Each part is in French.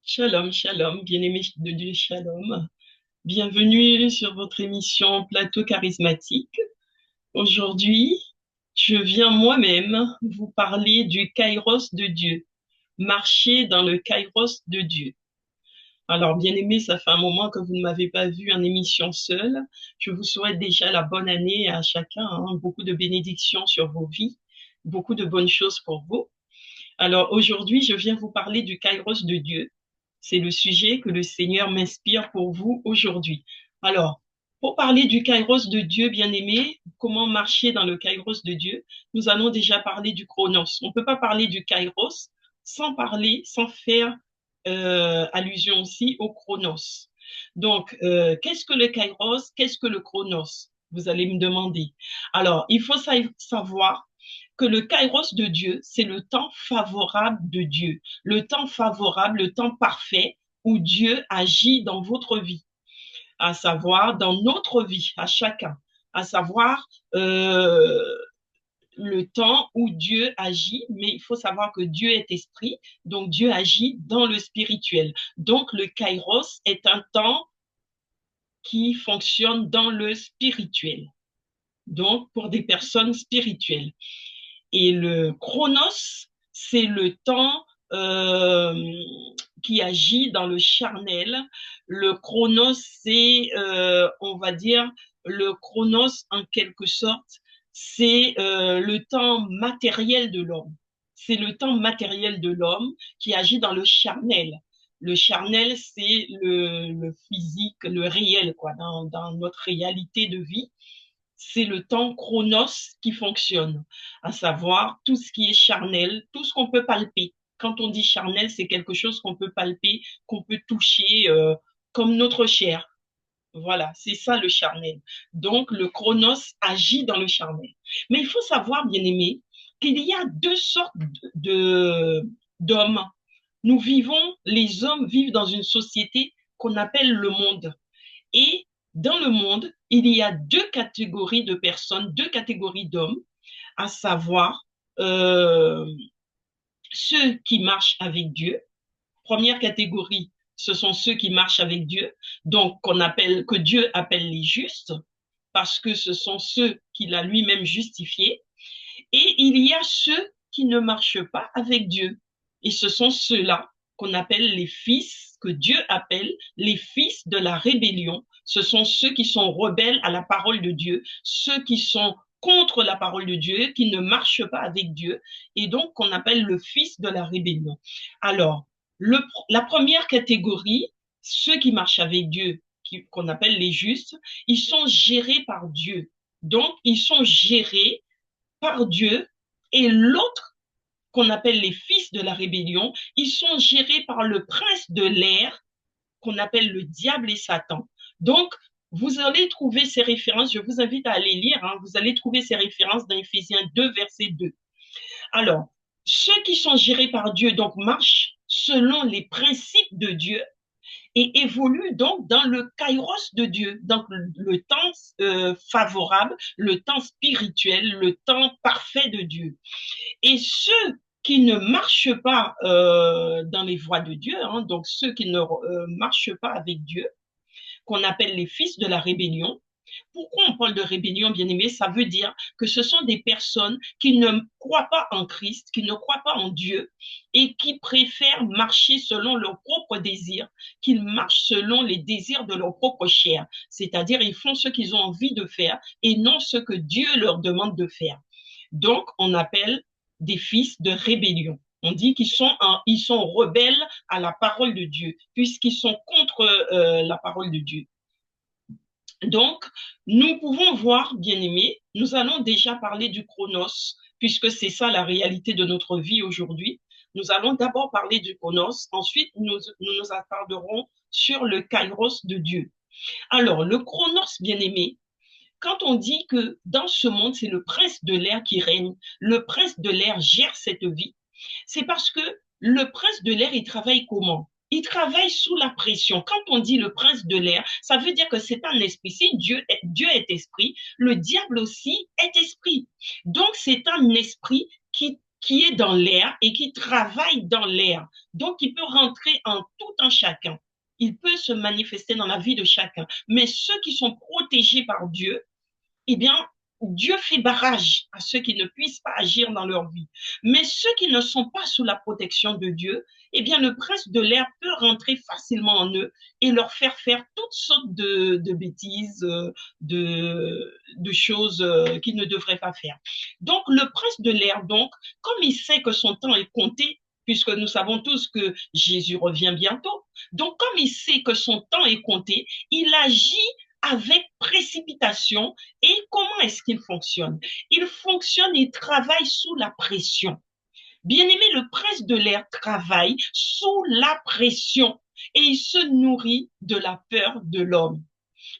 Shalom, shalom, bien-aimés de Dieu, shalom. Bienvenue sur votre émission Plateau charismatique. Aujourd'hui, je viens moi-même vous parler du Kairos de Dieu, marcher dans le Kairos de Dieu. Alors, bien-aimés, ça fait un moment que vous ne m'avez pas vu en émission seule. Je vous souhaite déjà la bonne année à chacun, hein, beaucoup de bénédictions sur vos vies, beaucoup de bonnes choses pour vous. Alors aujourd'hui, je viens vous parler du Kairos de Dieu. C'est le sujet que le Seigneur m'inspire pour vous aujourd'hui. Alors, pour parler du Kairos de Dieu, bien-aimé, comment marcher dans le Kairos de Dieu, nous allons déjà parler du Chronos. On ne peut pas parler du Kairos sans faire allusion aussi au Chronos. Donc, qu'est-ce que le Kairos? Qu'est-ce que le Chronos? Vous allez me demander. Alors, il faut savoir que le kairos de Dieu, c'est le temps favorable de Dieu, le temps favorable, le temps parfait où Dieu agit dans votre vie, à savoir dans notre vie, à chacun, à savoir le temps où Dieu agit, mais il faut savoir que Dieu est esprit, donc Dieu agit dans le spirituel. Donc le kairos est un temps qui fonctionne dans le spirituel, donc pour des personnes spirituelles. Et le chronos, c'est le temps qui agit dans le charnel. Le chronos, c'est, on va dire, le chronos en quelque sorte, c'est le temps matériel de l'homme. C'est le temps matériel de l'homme qui agit dans le charnel. Le charnel, c'est le physique, le réel, quoi, dans notre réalité de vie, c'est le temps chronos qui fonctionne, à savoir tout ce qui est charnel, tout ce qu'on peut palper. Quand on dit charnel, c'est quelque chose qu'on peut palper, qu'on peut toucher comme notre chair. Voilà, c'est ça le charnel. Donc, le chronos agit dans le charnel. Mais il faut savoir, bien aimé, qu'il y a deux sortes d'hommes. Nous vivons, les hommes vivent dans une société qu'on appelle le monde. Et dans le monde, il y a deux catégories de personnes, deux catégories d'hommes, à savoir euh, ceux qui marchent avec Dieu. Première catégorie, ce sont ceux qui marchent avec Dieu, donc que Dieu appelle les justes, parce que ce sont ceux qu'il a lui-même justifiés. Et il y a ceux qui ne marchent pas avec Dieu. Et ce sont ceux-là qu'on appelle les fils, que Dieu appelle les fils de la rébellion. Ce sont ceux qui sont rebelles à la parole de Dieu, ceux qui sont contre la parole de Dieu, qui ne marchent pas avec Dieu, et donc qu'on appelle le fils de la rébellion. Alors, la première catégorie, ceux qui marchent avec Dieu, qu'on appelle les justes, ils sont gérés par Dieu. Donc, ils sont gérés par Dieu, et l'autre, qu'on appelle les fils de la rébellion, ils sont gérés par le prince de l'air, qu'on appelle le diable et Satan. Donc, vous allez trouver ces références, je vous invite à aller lire, hein, vous allez trouver ces références dans Éphésiens 2, verset 2. Alors, ceux qui sont gérés par Dieu, donc, marchent selon les principes de Dieu, et évolue donc dans le kairos de Dieu, donc le temps favorable, le temps spirituel, le temps parfait de Dieu. Et ceux qui ne marchent pas dans les voies de Dieu, hein, donc ceux qui ne marchent pas avec Dieu, qu'on appelle les fils de la rébellion. Pourquoi on parle de rébellion, bien-aimé? Ça veut dire que ce sont des personnes qui ne croient pas en Christ, qui ne croient pas en Dieu et qui préfèrent marcher selon leurs propres désirs, qu'ils marchent selon les désirs de leur propre chair. C'est-à-dire, ils font ce qu'ils ont envie de faire et non ce que Dieu leur demande de faire. Donc, on appelle des fils de rébellion. On dit ils sont rebelles à la parole de Dieu, puisqu'ils sont contre la parole de Dieu. Donc, nous pouvons voir, bien aimés, nous allons déjà parler du chronos, puisque c'est ça la réalité de notre vie aujourd'hui. Nous allons d'abord parler du chronos, ensuite nous attarderons sur le kairos de Dieu. Alors, le chronos, bien aimé, quand on dit que dans ce monde, c'est le prince de l'air qui règne, le prince de l'air gère cette vie, c'est parce que le prince de l'air, il travaille comment? Il travaille sous la pression. Quand on dit le prince de l'air, ça veut dire que c'est un esprit. Si Dieu est esprit, le diable aussi est esprit. Donc, c'est un esprit qui qui est dans l'air et qui travaille dans l'air. Donc, il peut rentrer en tout un chacun. Il peut se manifester dans la vie de chacun. Mais ceux qui sont protégés par Dieu, eh bien, Dieu fait barrage à ceux qui ne puissent pas agir dans leur vie. Mais ceux qui ne sont pas sous la protection de Dieu, eh bien, le prince de l'air peut rentrer facilement en eux et leur faire toutes sortes de bêtises, de choses qu'ils ne devraient pas faire. Donc, le prince de l'air, donc, comme il sait que son temps est compté, puisque nous savons tous que Jésus revient bientôt, donc comme il sait que son temps est compté, il agit avec précipitation. Et comment est-ce qu'il fonctionne? Il fonctionne et travaille sous la pression. Bien-aimé, le prince de l'air travaille sous la pression et il se nourrit de la peur de l'homme.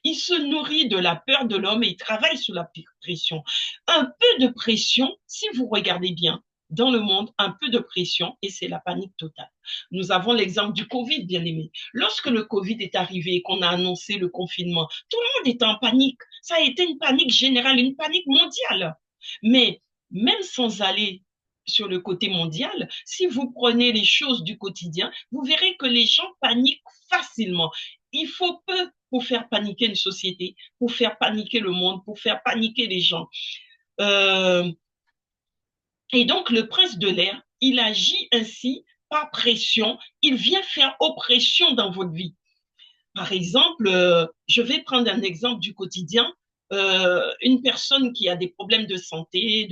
Il se nourrit de la peur de l'homme et il travaille sous la pression. Un peu de pression, si vous regardez bien, dans le monde, un peu de pression et c'est la panique totale. Nous avons l'exemple du Covid, bien aimé. Lorsque le Covid est arrivé et qu'on a annoncé le confinement, tout le monde était en panique. Ça a été une panique générale, une panique mondiale. Mais même sans aller sur le côté mondial, si vous prenez les choses du quotidien, vous verrez que les gens paniquent facilement. Il faut peu pour faire paniquer une société, pour faire paniquer le monde, pour faire paniquer les gens. Euh, et donc, le prince de l'air, il agit ainsi par pression, il vient faire oppression dans votre vie. Par exemple, je vais prendre un exemple du quotidien. Une personne qui a des problèmes de santé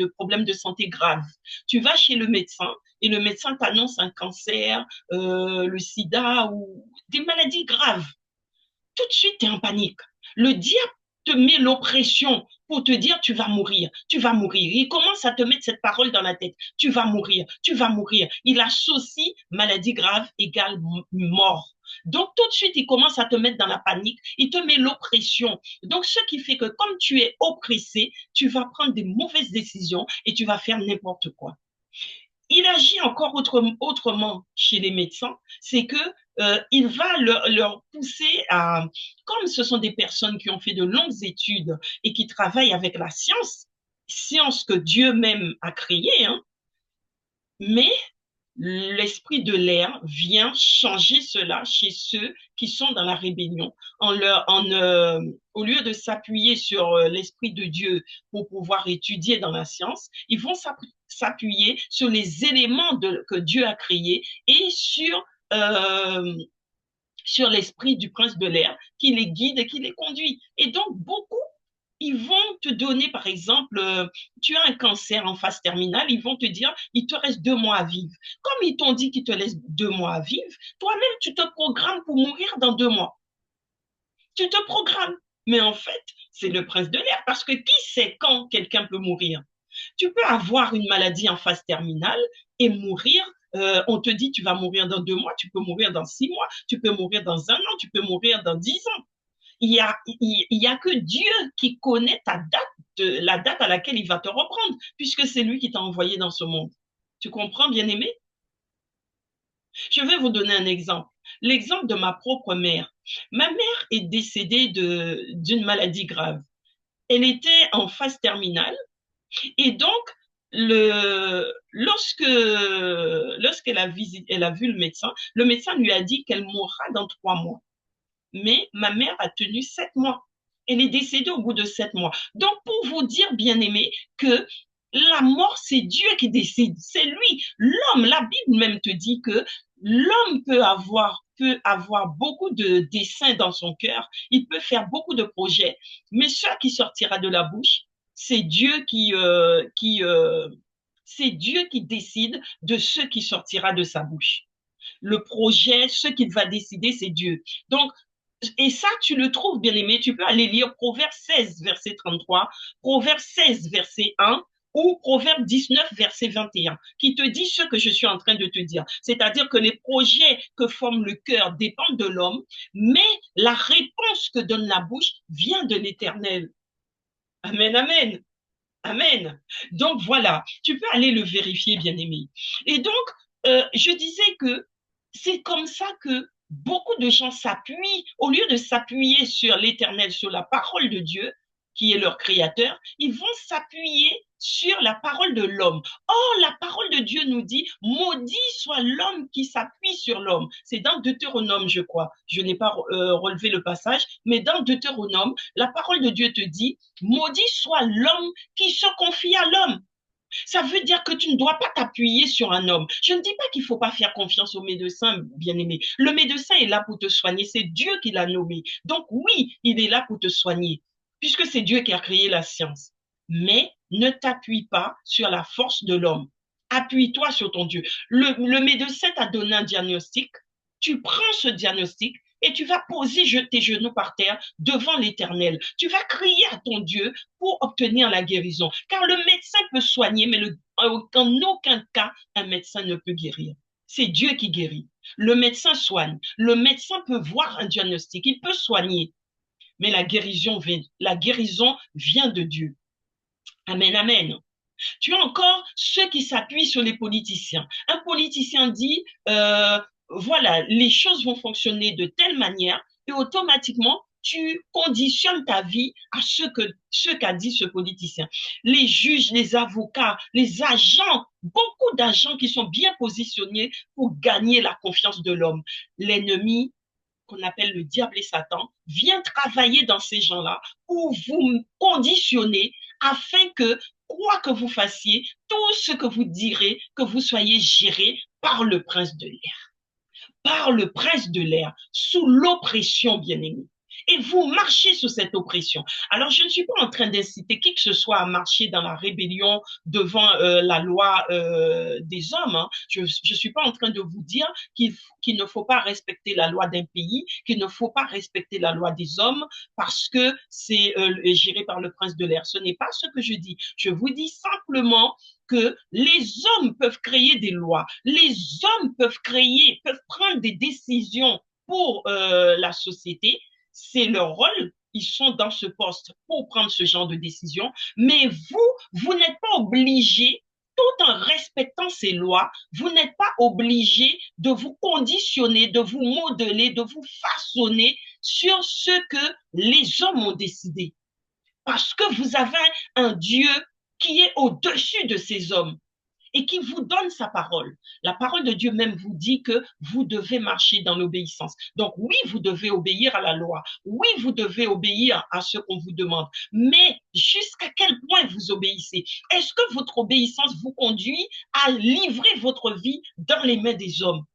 graves. Tu vas chez le médecin et le médecin t'annonce un cancer, le sida ou des maladies graves. Tout de suite, tu es en panique. Le diable te met l'oppression pour te dire tu vas mourir, tu vas mourir. Il commence à te mettre cette parole dans la tête. Tu vas mourir, tu vas mourir. Il associe maladie grave égale mort. Donc tout de suite, il commence à te mettre dans la panique, il te met l'oppression. Donc ce qui fait que comme tu es oppressé, tu vas prendre des mauvaises décisions et tu vas faire n'importe quoi. Il agit encore autrement chez les médecins, c'est que il va leur pousser à, comme ce sont des personnes qui ont fait de longues études et qui travaillent avec la science, science que Dieu même a créée, hein, mais l'esprit de l'air vient changer cela chez ceux qui sont dans la rébellion. Au lieu de s'appuyer sur l'esprit de Dieu pour pouvoir étudier dans la science, ils vont s'appuyer sur les éléments que Dieu a créés et sur l'esprit du prince de l'air qui les guide et qui les conduit. Et donc, beaucoup ils vont te donner, par exemple, tu as un cancer en phase terminale, ils vont te dire, il te reste 2 mois à vivre. Comme ils t'ont dit qu'il te laisse 2 mois à vivre, toi-même, tu te programmes pour mourir dans 2 mois. Tu te programmes. Mais en fait, c'est le prince de l'air, parce que qui sait quand quelqu'un peut mourir? Tu peux avoir une maladie en phase terminale et mourir. On te dit, tu vas mourir dans 2 mois, tu peux mourir dans 6 mois, tu peux mourir dans un an, tu peux mourir dans 10 ans. Il y a que Dieu qui connaît la date à laquelle il va te reprendre, puisque c'est lui qui t'a envoyé dans ce monde. Tu comprends, bien-aimé? Je vais vous donner un exemple. L'exemple de ma propre mère. Ma mère est décédée d'une maladie grave. Elle était en phase terminale et donc lorsqu'elle a vu le médecin lui a dit qu'elle mourra dans 3 mois. Mais ma mère a tenu 7 mois. Elle est décédée au bout de 7 mois. Donc, pour vous dire, bien aimé, que la mort, c'est Dieu qui décide. C'est lui. L'homme, la Bible même te dit que l'homme peut avoir beaucoup de desseins dans son cœur. Il peut faire beaucoup de projets. Mais ce qui sortira de la bouche, c'est c'est Dieu qui décide de ce qui sortira de sa bouche. Le projet, ce qu'il va décider, c'est Dieu. Donc, et ça, tu le trouves, bien aimé. Tu peux aller lire Proverbe 16, verset 33, Proverbe 16, verset 1, ou Proverbe 19, verset 21, qui te dit ce que je suis en train de te dire. C'est-à-dire que les projets que forme le cœur dépendent de l'homme, mais la réponse que donne la bouche vient de l'Éternel. Amen, amen. Amen. Donc voilà, tu peux aller le vérifier, bien aimé. Et donc, je disais que c'est comme ça que beaucoup de gens s'appuient, au lieu de s'appuyer sur l'Éternel, sur la parole de Dieu, qui est leur créateur, ils vont s'appuyer sur la parole de l'homme. Or, la parole de Dieu nous dit, maudit soit l'homme qui s'appuie sur l'homme. C'est dans Deutéronome, je crois. Je n'ai pas relevé le passage, mais dans Deutéronome, la parole de Dieu te dit, maudit soit l'homme qui se confie à l'homme. Ça veut dire que tu ne dois pas t'appuyer sur un homme. Je ne dis pas qu'il ne faut pas faire confiance au médecin, bien-aimé. Le médecin est là pour te soigner. C'est Dieu qui l'a nommé. Donc oui, il est là pour te soigner, puisque c'est Dieu qui a créé la science. Mais ne t'appuie pas sur la force de l'homme. Appuie-toi sur ton Dieu. Le médecin t'a donné un diagnostic. Tu prends ce diagnostic et tu vas poser tes genoux par terre devant l'Éternel. Tu vas crier à ton Dieu pour obtenir la guérison. Car le médecin peut soigner, mais en aucun cas, un médecin ne peut guérir. C'est Dieu qui guérit. Le médecin soigne. Le médecin peut voir un diagnostic. Il peut soigner. Mais la guérison vient de Dieu. Amen, amen. Tu as encore ceux qui s'appuient sur les politiciens. Un politicien dit, voilà, les choses vont fonctionner de telle manière et automatiquement, tu conditionnes ta vie à ce qu'a dit ce politicien. Les juges, les avocats, les agents, beaucoup d'agents qui sont bien positionnés pour gagner la confiance de l'homme. L'ennemi, qu'on appelle le diable et Satan, vient travailler dans ces gens-là pour vous conditionner afin que, quoi que vous fassiez, tout ce que vous direz, que vous soyez géré par le prince de l'air. Par le prince de l'air, sous l'oppression, bien-aimé. Et vous marchez sous cette oppression. Alors, je ne suis pas en train d'inciter qui que ce soit à marcher dans la rébellion devant la loi des hommes. Hein. Je ne suis pas en train de vous dire qu'il ne faut pas respecter la loi d'un pays, qu'il ne faut pas respecter la loi des hommes parce que c'est géré par le prince de l'air. Ce n'est pas ce que je dis. Je vous dis simplement que les hommes peuvent créer des lois, les hommes peuvent prendre des décisions pour la société. C'est leur rôle. Ils sont dans ce poste pour prendre ce genre de décision. Mais vous n'êtes pas obligé, tout en respectant ces lois, vous n'êtes pas obligé de vous conditionner, de vous modeler, de vous façonner sur ce que les hommes ont décidé. Parce que vous avez un Dieu qui est au-dessus de ces hommes et qui vous donne sa parole. La parole de Dieu même vous dit que vous devez marcher dans l'obéissance. Donc oui, vous devez obéir à la loi. Oui, vous devez obéir à ce qu'on vous demande. Mais jusqu'à quel point vous obéissez? Est-ce que votre obéissance vous conduit à livrer votre vie dans les mains des hommes?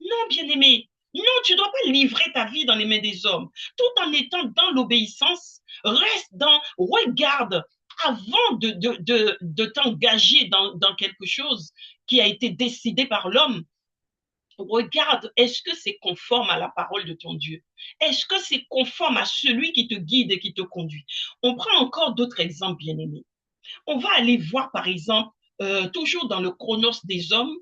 Non, bien-aimé. Non, tu ne dois pas livrer ta vie dans les mains des hommes. Tout en étant dans l'obéissance, regarde avant de t'engager dans quelque chose qui a été décidé par l'homme. Regarde, est-ce que c'est conforme à la parole de ton Dieu? Est-ce que c'est conforme à celui qui te guide et qui te conduit? On prend encore d'autres exemples, bien-aimés. On va aller voir, par exemple, toujours dans le chronos des hommes,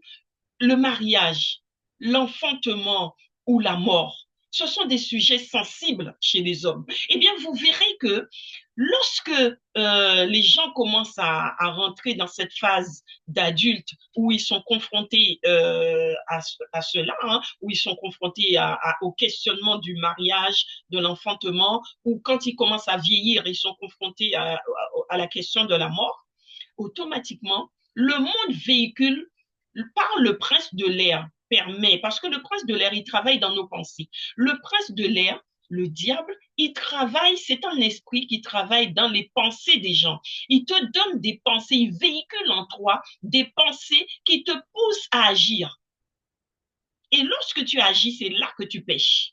le mariage, l'enfantement ou la mort. Ce sont des sujets sensibles chez les hommes. Eh bien, vous verrez que lorsque les gens commencent à rentrer dans cette phase d'adulte où ils sont confrontés à cela, hein, où ils sont confrontés au questionnement du mariage, de l'enfantement, ou quand ils commencent à vieillir, ils sont confrontés à la question de la mort, automatiquement, le monde véhicule par le prince de l'air permet, parce que le prince de l'air, il travaille dans nos pensées. Le prince de l'air, le diable, il travaille, c'est un esprit qui travaille dans les pensées des gens. Il te donne des pensées, il véhicule en toi des pensées qui te poussent à agir. Et lorsque tu agis, c'est là que tu pêches.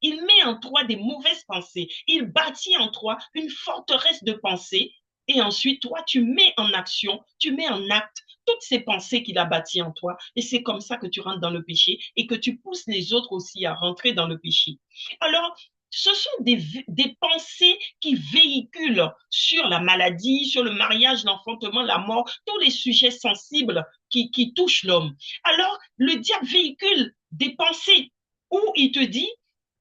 Il met en toi des mauvaises pensées. Il bâtit en toi une forteresse de pensées. Et ensuite, toi, tu mets en action, tu mets en acte toutes ces pensées qu'il a bâties en toi. Et c'est comme ça que tu rentres dans le péché et que tu pousses les autres aussi à rentrer dans le péché. Alors, ce sont des pensées qui véhiculent sur la maladie, sur le mariage, l'enfantement, la mort, tous les sujets sensibles qui touchent l'homme. Alors, le diable véhicule des pensées où il te dit,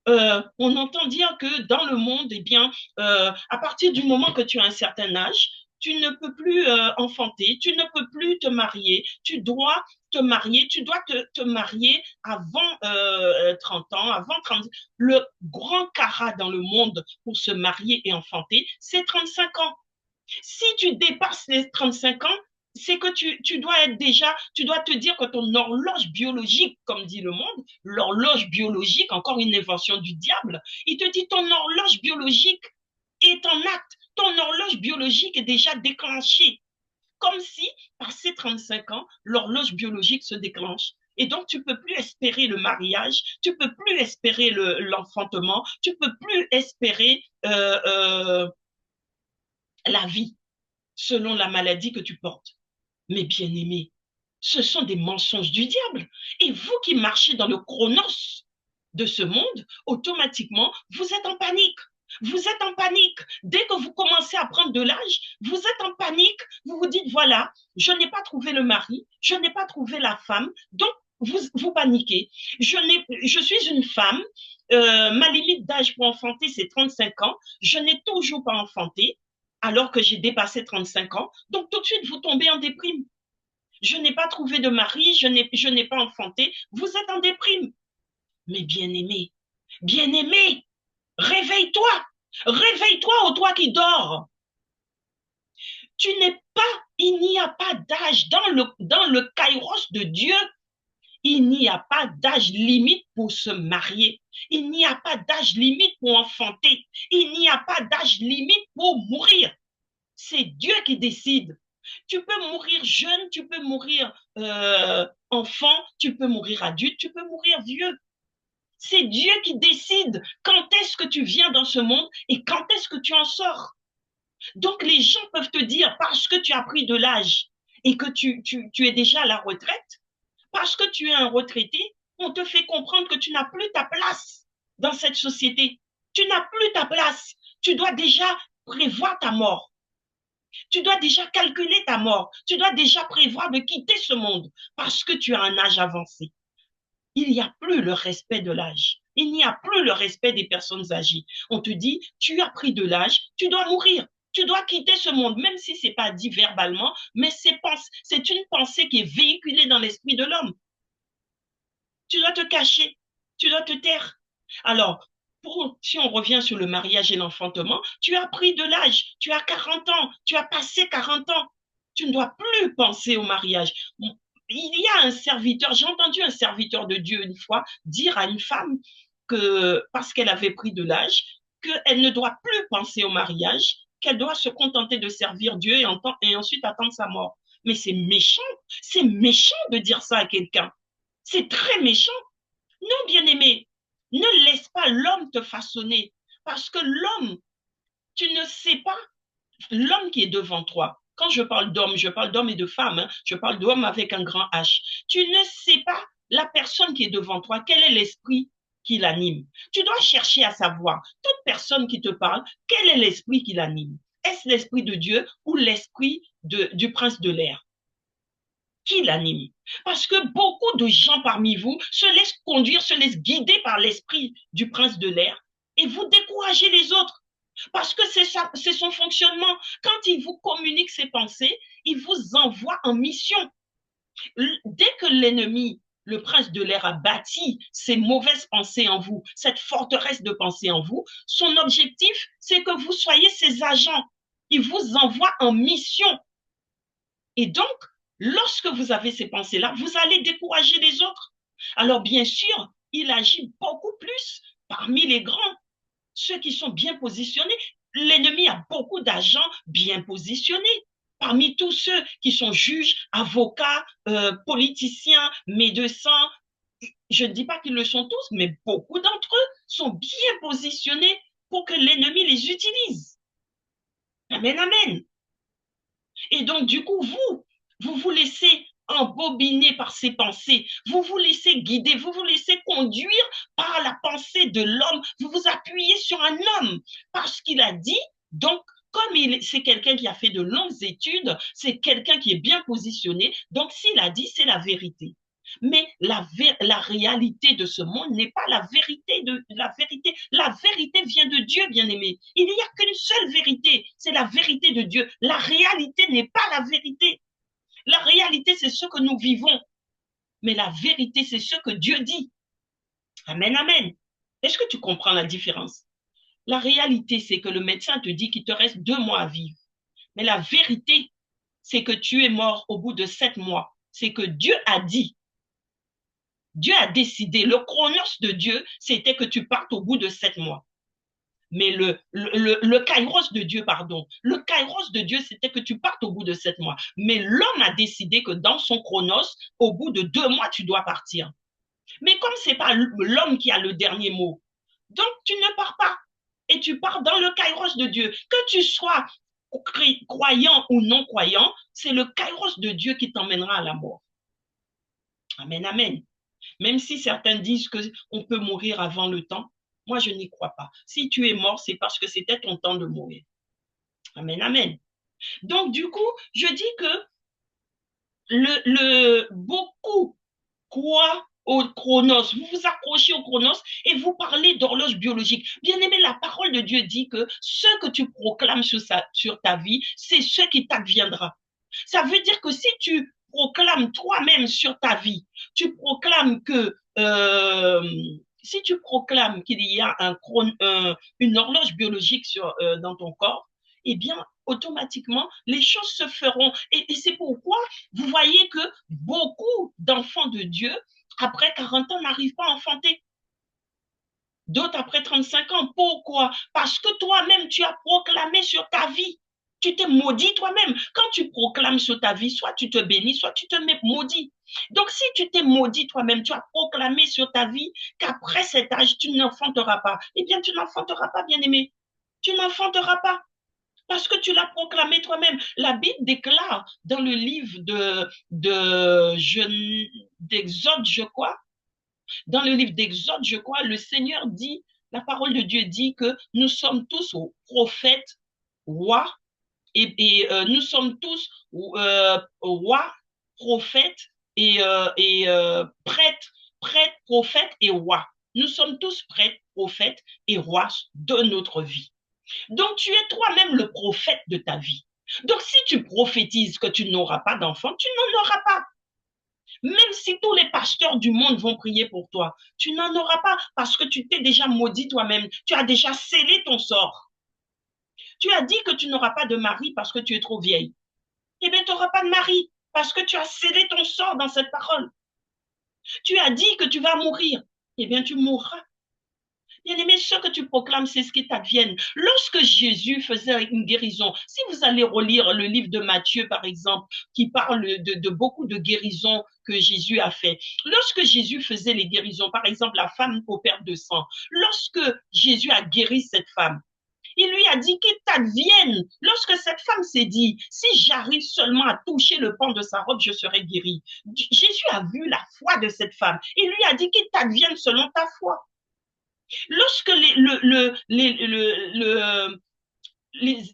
on entend dire que dans le monde, eh bien, à partir du moment que tu as un certain âge, tu ne peux plus enfanter, tu ne peux plus te marier, tu dois te marier, tu dois te marier avant 30 ans, avant 30. Le grand carat dans le monde pour se marier et enfanter, c'est 35 ans. Si tu dépasses les 35 ans, c'est que tu dois être déjà, tu dois te dire que ton horloge biologique, comme dit le monde, l'horloge biologique, encore une invention du diable, il te dit ton horloge biologique est en acte, ton horloge biologique est déjà déclenchée. Comme si, passé 35 ans, l'horloge biologique se déclenche. Et donc, tu peux plus espérer le mariage, tu peux plus espérer l'enfantement, tu peux plus espérer la vie selon la maladie que tu portes. Mais bien aimé, ce sont des mensonges du diable. Et vous qui marchez dans le chronos de ce monde, automatiquement, vous êtes en panique. Vous êtes en panique. Dès que vous commencez à prendre de l'âge, vous êtes en panique. Vous vous dites, voilà, je n'ai pas trouvé le mari, je n'ai pas trouvé la femme, donc vous paniquez. Je suis une femme, ma limite d'âge pour enfanter, c'est 35 ans. Je n'ai toujours pas enfanté, alors que j'ai dépassé 35 ans. Donc tout de suite, vous tombez en déprime. Je n'ai pas trouvé de mari, je n'ai pas enfanté. Vous êtes en déprime. Mais bien aimé, réveille-toi. Réveille-toi, ô toi qui dors. Tu n'es pas, il n'y a pas d'âge dans le kairos de Dieu. Il n'y a pas d'âge limite pour se marier. Il n'y a pas d'âge limite pour enfanter. Il n'y a pas d'âge limite pour mourir. C'est Dieu qui décide. Tu peux mourir jeune, tu peux mourir enfant, tu peux mourir adulte, tu peux mourir vieux. C'est Dieu qui décide quand est-ce que tu viens dans ce monde et quand est-ce que tu en sors. Donc les gens peuvent te dire, parce que tu as pris de l'âge et que tu es déjà à la retraite, parce que tu es un retraité, on te fait comprendre que tu n'as plus ta place dans cette société. Tu n'as plus ta place. Tu dois déjà prévoir ta mort. Tu dois déjà calculer ta mort. Tu dois déjà prévoir de quitter ce monde parce que tu as un âge avancé. Il n'y a plus le respect de l'âge. Il n'y a plus le respect des personnes âgées. On te dit, tu as pris de l'âge, tu dois mourir. Tu dois quitter ce monde, même si ce n'est pas dit verbalement, mais c'est une pensée qui est véhiculée dans l'esprit de l'homme. Tu dois te cacher, tu dois te taire. Alors, si on revient sur le mariage et l'enfantement, tu as pris de l'âge, tu as 40 ans, tu as passé 40 ans. Tu ne dois plus penser au mariage. Il y a un serviteur, j'ai entendu un serviteur de Dieu une fois dire à une femme que, parce qu'elle avait pris de l'âge, qu'elle ne doit plus penser au mariage, qu'elle doit se contenter de servir Dieu et ensuite attendre sa mort. Mais c'est méchant de dire ça à quelqu'un. C'est très méchant. Non, bien-aimé, ne laisse pas l'homme te façonner. Parce que l'homme, tu ne sais pas, l'homme qui est devant toi, quand je parle d'homme et de femme, hein, je parle d'homme avec un grand H. Tu ne sais pas la personne qui est devant toi, quel est l'esprit qui l'anime. Tu dois chercher à savoir, toute personne qui te parle, quel est l'esprit qui l'anime. Est-ce l'esprit de Dieu ou l'esprit du prince de l'air qui l'anime? Parce que beaucoup de gens parmi vous se laissent conduire, se laissent guider par l'esprit du prince de l'air et vous découragez les autres. Parce que c'est son fonctionnement. Quand il vous communique ses pensées, il vous envoie en mission. Dès que l'ennemi, le prince de l'air, a bâti ces mauvaises pensées en vous, cette forteresse de pensées en vous, son objectif, c'est que vous soyez ses agents. Il vous envoie en mission. Et donc, lorsque vous avez ces pensées-là, vous allez décourager les autres. Alors, bien sûr, il agit beaucoup plus parmi les grands, ceux qui sont bien positionnés. L'ennemi a beaucoup d'agents bien positionnés. Parmi tous ceux qui sont juges, avocats, politiciens, médecins, je ne dis pas qu'ils le sont tous, mais beaucoup d'entre eux sont bien positionnés pour que l'ennemi les utilise. Amen, amen. Et donc, du coup, vous vous laissez embobiner par ces pensées, vous vous laissez guider, vous vous laissez conduire par la pensée de l'homme, vous vous appuyez sur un homme parce qu'il a dit, donc comme c'est quelqu'un qui a fait de longues études, c'est quelqu'un qui est bien positionné, donc s'il a dit, c'est la vérité. Mais la réalité de ce monde n'est pas la vérité de la vérité. La vérité vient de Dieu, bien-aimé. Il n'y a qu'une seule vérité, c'est la vérité de Dieu. La réalité n'est pas la vérité. La réalité, c'est ce que nous vivons. mais la vérité, c'est ce que Dieu dit. Amen, amen. Est-ce que tu comprends la différence? La réalité, c'est que le médecin te dit qu'il te reste 2 mois à vivre. Mais la vérité, c'est que tu es mort au bout de 7 mois. C'est que Dieu a dit, Dieu a décidé, le chronos de Dieu, c'était que tu partes au bout de 7 mois. Mais le kairos de Dieu, pardon, le kairos de Dieu, c'était que tu partes au bout de 7 mois. Mais l'homme a décidé que dans son chronos, au bout de 2 mois, tu dois partir. Mais comme c'est pas l'homme qui a le dernier mot, donc tu ne pars pas. Et tu pars dans le kairos de Dieu. Que tu sois croyant ou non croyant, c'est le kairos de Dieu qui t'emmènera à la mort. Amen, amen. Même si certains disent qu'on peut mourir avant le temps, moi je n'y crois pas. Si tu es mort, c'est parce que c'était ton temps de mourir. Amen, amen. Donc du coup, je dis que beaucoup croient au chronos, vous vous accrochez au chronos et vous parlez d'horloge biologique. Bien aimé, la parole de Dieu dit que ce que tu proclames sur ta vie, c'est ce qui t'adviendra. Ça veut dire que si tu proclames toi-même sur ta vie, tu proclames que si tu proclames qu'il y a une horloge biologique dans ton corps, eh bien, automatiquement, les choses se feront. Et c'est pourquoi vous voyez que beaucoup d'enfants de Dieu, après 40 ans, n'arrivent pas à enfanter. D'autres après 35 ans. Pourquoi? Parce que toi-même, tu as proclamé sur ta vie. Tu t'es maudit toi-même. Quand tu proclames sur ta vie, soit tu te bénis, soit tu te mets maudit. Donc, si tu t'es maudit toi-même, tu as proclamé sur ta vie qu'après cet âge, tu n'enfanteras pas, eh bien, tu n'enfanteras pas, bien-aimé. Tu n'enfanteras pas parce que tu l'as proclamé toi-même. La Bible déclare dans le livre d'Exode, je crois, dans le livre d'Exode, je crois, le Seigneur dit, la parole de Dieu dit que nous sommes tous prophètes, rois, et nous sommes tous rois, prophètes et prêtres, prophètes et rois. Nous sommes tous prêtres, prophètes et rois de notre vie. Donc, tu es toi-même le prophète de ta vie. Donc, si tu prophétises que tu n'auras pas d'enfant, tu n'en auras pas. Même si tous les pasteurs du monde vont prier pour toi, tu n'en auras pas parce que tu t'es déjà maudit toi-même. Tu as déjà scellé ton sort. Tu as dit que tu n'auras pas de mari parce que tu es trop vieille. Eh bien, tu n'auras pas de mari parce que tu as scellé ton sort dans cette parole. Tu as dit que tu vas mourir. Eh bien, tu mourras. Bien-aimé, ce que tu proclames, c'est ce qui t'advienne. Lorsque Jésus faisait une guérison, si vous allez relire le livre de Matthieu, par exemple, qui parle de beaucoup de guérisons que Jésus a fait. Lorsque Jésus faisait les guérisons, par exemple, la femme aux pertes de sang, lorsque Jésus a guéri cette femme, il lui a dit qu'il t'advienne. Lorsque cette femme s'est dit, si j'arrive seulement à toucher le pan de sa robe, je serai guérie. Jésus a vu la foi de cette femme. Il lui a dit qu'il t'advienne selon ta foi. Lorsque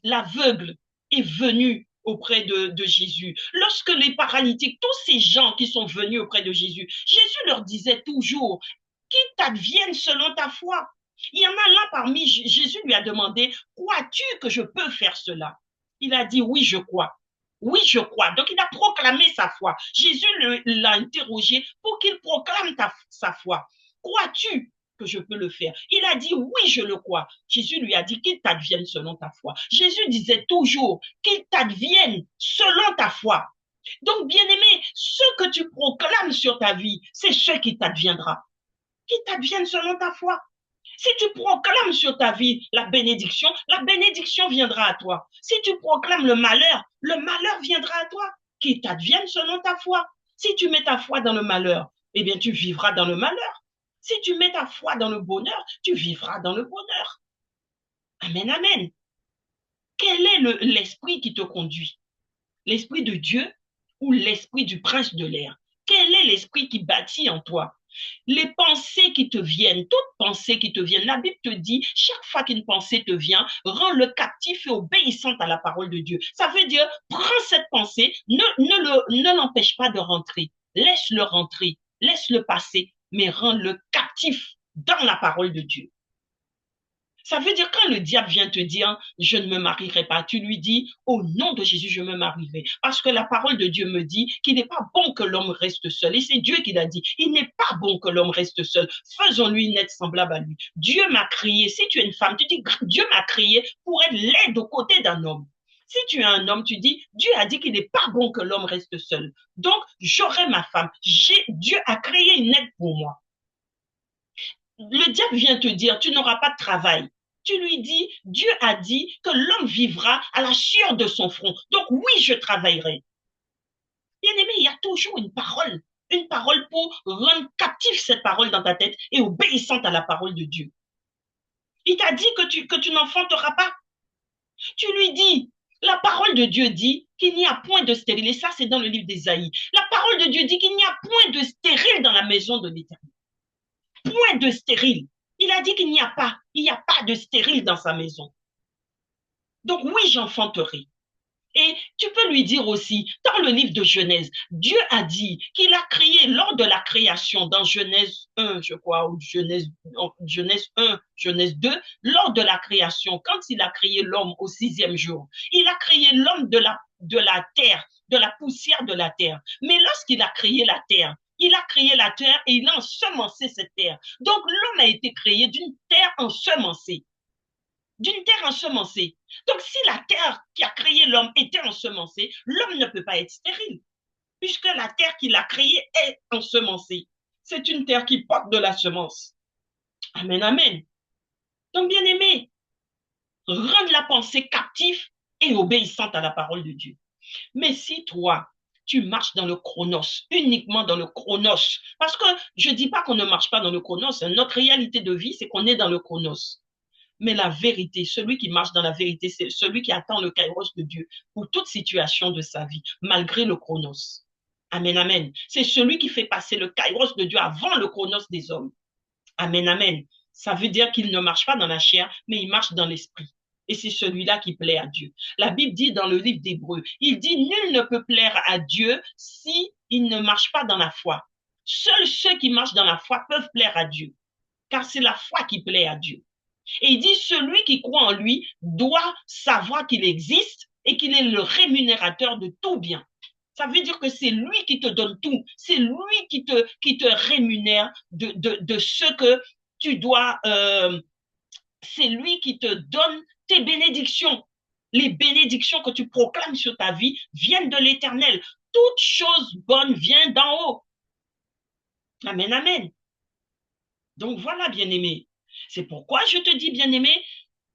l'aveugle est venu auprès de Jésus, lorsque les paralytiques, tous ces gens qui sont venus auprès de Jésus, Jésus leur disait toujours, qu'il t'advienne selon ta foi. Il y en a là parmi, Jésus lui a demandé, crois-tu que je peux faire cela? Il a dit, oui, je crois. Oui, je crois. Donc, il a proclamé sa foi. Jésus l'a interrogé pour qu'il proclame sa foi. Crois-tu que je peux le faire? Il a dit, oui, je le crois. Jésus lui a dit qu'il t'advienne selon ta foi. Jésus disait toujours qu'il t'advienne selon ta foi. Donc, bien-aimé, ce que tu proclames sur ta vie, c'est ce qui t'adviendra. Qu'il t'advienne selon ta foi. Si tu proclames sur ta vie la bénédiction viendra à toi. Si tu proclames le malheur viendra à toi. Qu'il t'advienne selon ta foi. Si tu mets ta foi dans le malheur, eh bien, tu vivras dans le malheur. Si tu mets ta foi dans le bonheur, tu vivras dans le bonheur. Amen, amen. Quel est l'esprit qui te conduit? L'esprit de Dieu ou l'esprit du prince de l'air? Quel est l'esprit qui bâtit en toi? Les pensées qui te viennent, toutes pensées qui te viennent, la Bible te dit, chaque fois qu'une pensée te vient, rends-le captif et obéissant à la parole de Dieu. Ça veut dire, prends cette pensée, ne l'empêche pas de rentrer. Laisse-le rentrer, laisse-le passer, mais rends-le captif dans la parole de Dieu. Ça veut dire quand le diable vient te dire, je ne me marierai pas, tu lui dis, au nom de Jésus, je me marierai. Parce que la parole de Dieu me dit qu'il n'est pas bon que l'homme reste seul. Et c'est Dieu qui l'a dit. Il n'est pas bon que l'homme reste seul. Faisons-lui une aide semblable à lui. Dieu m'a créé. Si tu es une femme, tu dis, Dieu m'a créé pour être l'aide aux côtés d'un homme. Si tu es un homme, tu dis, Dieu a dit qu'il n'est pas bon que l'homme reste seul. Donc, j'aurai ma femme. Dieu a créé une aide pour moi. Le diable vient te dire, tu n'auras pas de travail. Tu lui dis, Dieu a dit que l'homme vivra à la sueur de son front. Donc oui, je travaillerai. Bien aimé, il y a toujours une parole pour rendre captive cette parole dans ta tête et obéissante à la parole de Dieu. Il t'a dit que tu n'enfanteras pas. Tu lui dis, la parole de Dieu dit qu'il n'y a point de stérile. Et ça, c'est dans le livre d'Ésaïe. La parole de Dieu dit qu'il n'y a point de stérile dans la maison de l'Éternel. Point de stérile. Il a dit qu'il n'y a pas de stérile dans sa maison. Donc oui, j'enfanterai. Et tu peux lui dire aussi, dans le livre de Genèse, Dieu a dit qu'il a créé lors de la création, dans Genèse 1, je crois, ou Genèse 1, Genèse 2, lors de la création, quand il a créé l'homme au 6e jour, il a créé l'homme de la terre, de la poussière de la terre. Mais lorsqu'il a créé la terre, il a créé la terre et il a ensemencé cette terre. Donc l'homme a été créé d'une terre ensemencée. D'une terre ensemencée. Donc, si la terre qui a créé l'homme était ensemencée, l'homme ne peut pas être stérile, puisque la terre qu'il a créée est ensemencée. C'est une terre qui porte de la semence. Amen, amen. Donc, bien aimé, rendre la pensée captive et obéissante à la parole de Dieu. Mais si toi, tu marches dans le chronos, uniquement dans le chronos, parce que je ne dis pas qu'on ne marche pas dans le chronos, notre réalité de vie, c'est qu'on est dans le chronos. Mais la vérité, celui qui marche dans la vérité, c'est celui qui attend le kairos de Dieu pour toute situation de sa vie, malgré le chronos. Amen, amen. C'est celui qui fait passer le kairos de Dieu avant le chronos des hommes. Amen, amen. Ça veut dire qu'il ne marche pas dans la chair, mais il marche dans l'esprit. Et c'est celui-là qui plaît à Dieu. La Bible dit dans le livre d'Hébreux, il dit, nul ne peut plaire à Dieu si il ne marche pas dans la foi. Seuls ceux qui marchent dans la foi peuvent plaire à Dieu, car c'est la foi qui plaît à Dieu. Et il dit, celui qui croit en lui doit savoir qu'il existe et qu'il est le rémunérateur de tout bien. Ça veut dire que c'est lui qui te donne tout. C'est lui qui te rémunère de ce que tu dois. C'est lui qui te donne tes bénédictions. Les bénédictions que tu proclames sur ta vie viennent de l'Éternel. Toute chose bonne vient d'en haut. Amen, amen. Donc voilà, bien-aimé. C'est pourquoi je te dis, bien-aimé,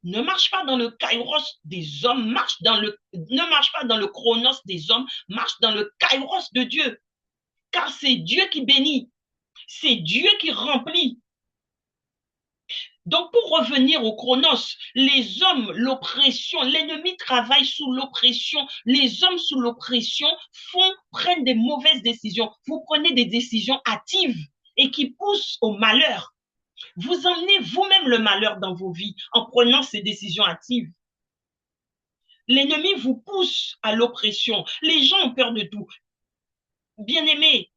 ne marche pas dans le kairos des hommes, ne marche pas dans le chronos des hommes, marche dans le kairos de Dieu. Car c'est Dieu qui bénit, c'est Dieu qui remplit. Donc, pour revenir au chronos, les hommes, l'oppression, l'ennemi travaille sous l'oppression. Les hommes sous l'oppression prennent des mauvaises décisions. Vous prenez des décisions hâtives et qui poussent au malheur. Vous emmenez vous-même le malheur dans vos vies en prenant ces décisions hâtives. L'ennemi vous pousse à l'oppression. Les gens ont peur de tout. Bien-aimés,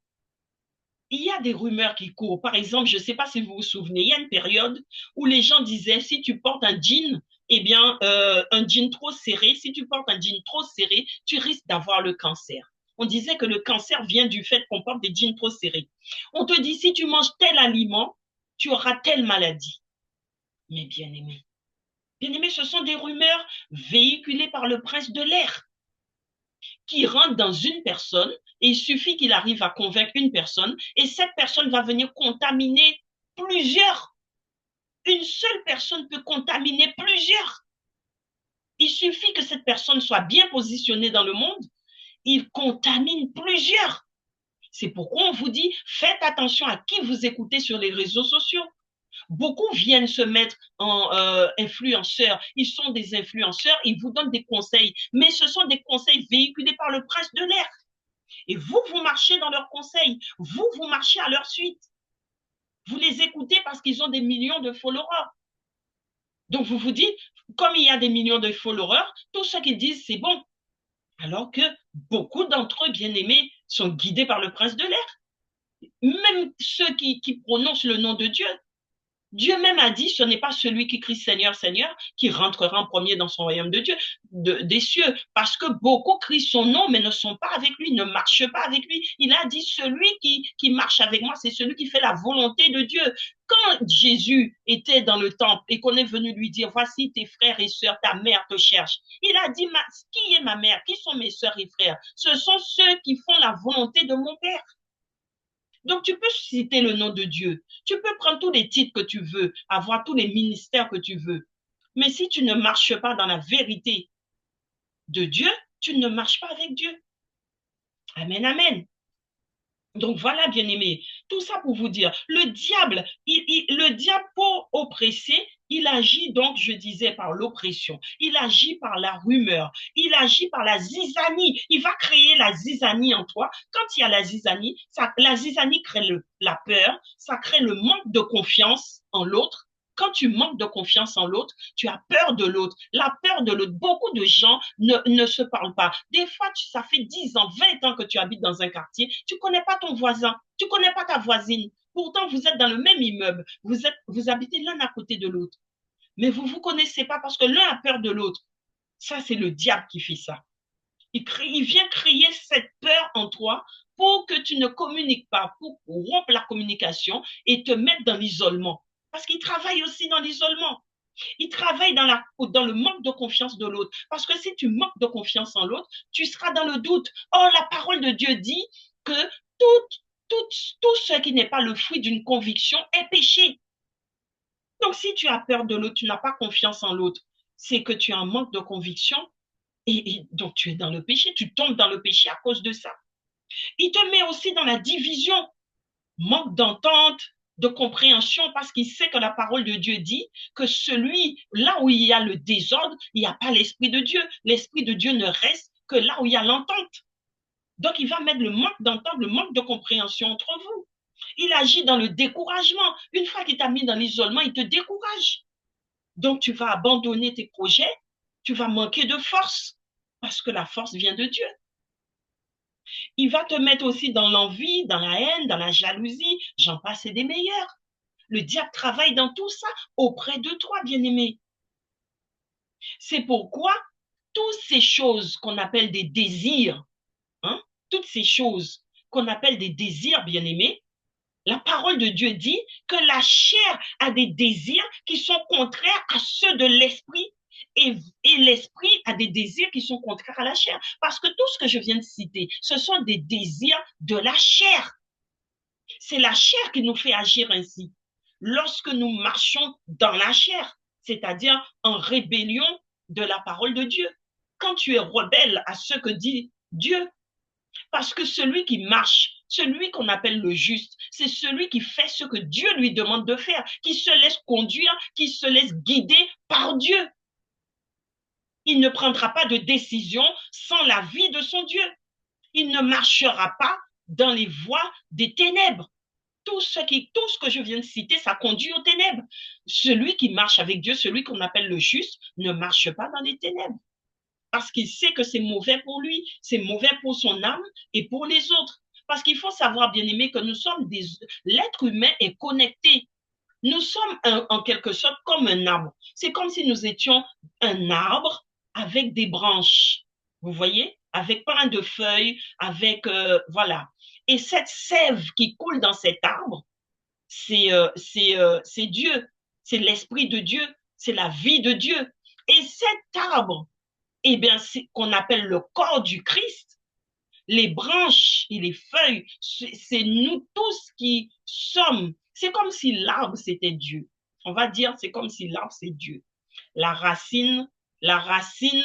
il y a des rumeurs qui courent. Par exemple, je ne sais pas si vous vous souvenez, il y a une période où les gens disaient, si tu portes un jean, eh bien, un jean trop serré, si tu portes un jean trop serré, tu risques d'avoir le cancer. On disait que le cancer vient du fait qu'on porte des jeans trop serrés. On te dit, si tu manges tel aliment, tu auras telle maladie. Mais bien-aimé, ce sont des rumeurs véhiculées par le prince de l'air qui rentre dans une personne et il suffit qu'il arrive à convaincre une personne et cette personne va venir contaminer plusieurs. Une seule personne peut contaminer plusieurs. Il suffit que cette personne soit bien positionnée dans le monde, il contamine plusieurs. C'est pourquoi on vous dit, faites attention à qui vous écoutez sur les réseaux sociaux. Beaucoup viennent se mettre en influenceurs. Ils sont des influenceurs, ils vous donnent des conseils, mais ce sont des conseils véhiculés par le prince de l'air. Et vous marchez dans leurs conseils. Vous marchez à leur suite. Vous les écoutez parce qu'ils ont des millions de followers. Donc vous vous dites, comme il y a des millions de followers, tout ce qu'ils disent, c'est bon. Alors que beaucoup d'entre eux, bien-aimés, sont guidés par le prince de l'air. Même ceux qui prononcent le nom de Dieu. Dieu même a dit, ce n'est pas celui qui crie Seigneur, Seigneur, qui rentrera en premier dans son royaume de Dieu, des cieux, parce que beaucoup crient son nom, mais ne sont pas avec lui, ne marchent pas avec lui. Il a dit, celui qui marche avec moi, c'est celui qui fait la volonté de Dieu. Quand Jésus était dans le temple et qu'on est venu lui dire, voici tes frères et sœurs, ta mère te cherche, il a dit, qui est ma mère? Qui sont mes sœurs et frères? Ce sont ceux qui font la volonté de mon Père. Donc, tu peux citer le nom de Dieu. Tu peux prendre tous les titres que tu veux, avoir tous les ministères que tu veux. Mais si tu ne marches pas dans la vérité de Dieu, tu ne marches pas avec Dieu. Amen, amen. Donc voilà, bien-aimés, tout ça pour vous dire, le diable pour oppresser, il agit donc, je disais, par l'oppression, il agit par la rumeur, il agit par la zizanie, il va créer la zizanie en toi. Quand il y a la zizanie crée la peur, ça crée le manque de confiance en l'autre. Quand tu manques de confiance en l'autre, tu as peur de l'autre. La peur de l'autre, beaucoup de gens ne se parlent pas. Des fois, ça fait 10 ans, 20 ans que tu habites dans un quartier, tu ne connais pas ton voisin, tu ne connais pas ta voisine. Pourtant, vous êtes dans le même immeuble, vous habitez l'un à côté de l'autre. Mais vous ne vous connaissez pas parce que l'un a peur de l'autre. Ça, c'est le diable qui fait ça. Il vient créer cette peur en toi pour que tu ne communiques pas, pour rompre la communication et te mettre dans l'isolement. Parce qu'il travaille aussi dans l'isolement. Il travaille dans le manque de confiance de l'autre. Parce que si tu manques de confiance en l'autre, tu seras dans le doute. Or, la parole de Dieu dit que tout, tout ce qui n'est pas le fruit d'une conviction est péché. Donc, si tu as peur de l'autre, tu n'as pas confiance en l'autre, c'est que tu as un manque de conviction et donc tu es dans le péché, tu tombes dans le péché à cause de ça. Il te met aussi dans la division, manque d'entente, de compréhension, parce qu'il sait que la parole de Dieu dit que là où il y a le désordre, il n'y a pas l'Esprit de Dieu. L'Esprit de Dieu ne reste que là où il y a l'entente. Donc, il va mettre le manque d'entente, le manque de compréhension entre vous. Il agit dans le découragement. Une fois qu'il t'a mis dans l'isolement, il te décourage. Donc, tu vas abandonner tes projets, tu vas manquer de force, parce que la force vient de Dieu. Il va te mettre aussi dans l'envie, dans la haine, dans la jalousie, j'en passe et des meilleurs. Le diable travaille dans tout ça auprès de toi, bien-aimé. C'est pourquoi toutes ces choses qu'on appelle des désirs, hein, toutes ces choses qu'on appelle des désirs, bien-aimés, la parole de Dieu dit que la chair a des désirs qui sont contraires à ceux de l'esprit et l'esprit a des désirs qui sont contraires à la chair. Parce que tout ce que je viens de citer, ce sont des désirs de la chair. C'est la chair qui nous fait agir ainsi. Lorsque nous marchons dans la chair, c'est-à-dire en rébellion de la parole de Dieu. Quand tu es rebelle à ce que dit Dieu, parce que celui qui marche, celui qu'on appelle le juste, c'est celui qui fait ce que Dieu lui demande de faire, qui se laisse conduire, qui se laisse guider par Dieu. Il ne prendra pas de décision sans l'avis de son Dieu. Il ne marchera pas dans les voies des ténèbres. Tout ce que je viens de citer, ça conduit aux ténèbres. Celui qui marche avec Dieu, celui qu'on appelle le juste, ne marche pas dans les ténèbres. Parce qu'il sait que c'est mauvais pour lui, c'est mauvais pour son âme et pour les autres. Parce qu'il faut savoir, bien aimé, que l'être humain est connecté. Nous sommes en quelque sorte comme un arbre. C'est comme si nous étions un arbre avec des branches. Vous voyez? Avec plein de feuilles, voilà. Et cette sève qui coule dans cet arbre, c'est Dieu, c'est l'Esprit de Dieu, c'est la vie de Dieu. Et cet arbre, eh bien, c'est qu'on appelle le corps du Christ, les branches et les feuilles, c'est nous tous qui sommes. C'est comme si l'arbre, c'était Dieu. On va dire, c'est comme si l'arbre, c'est Dieu. La racine,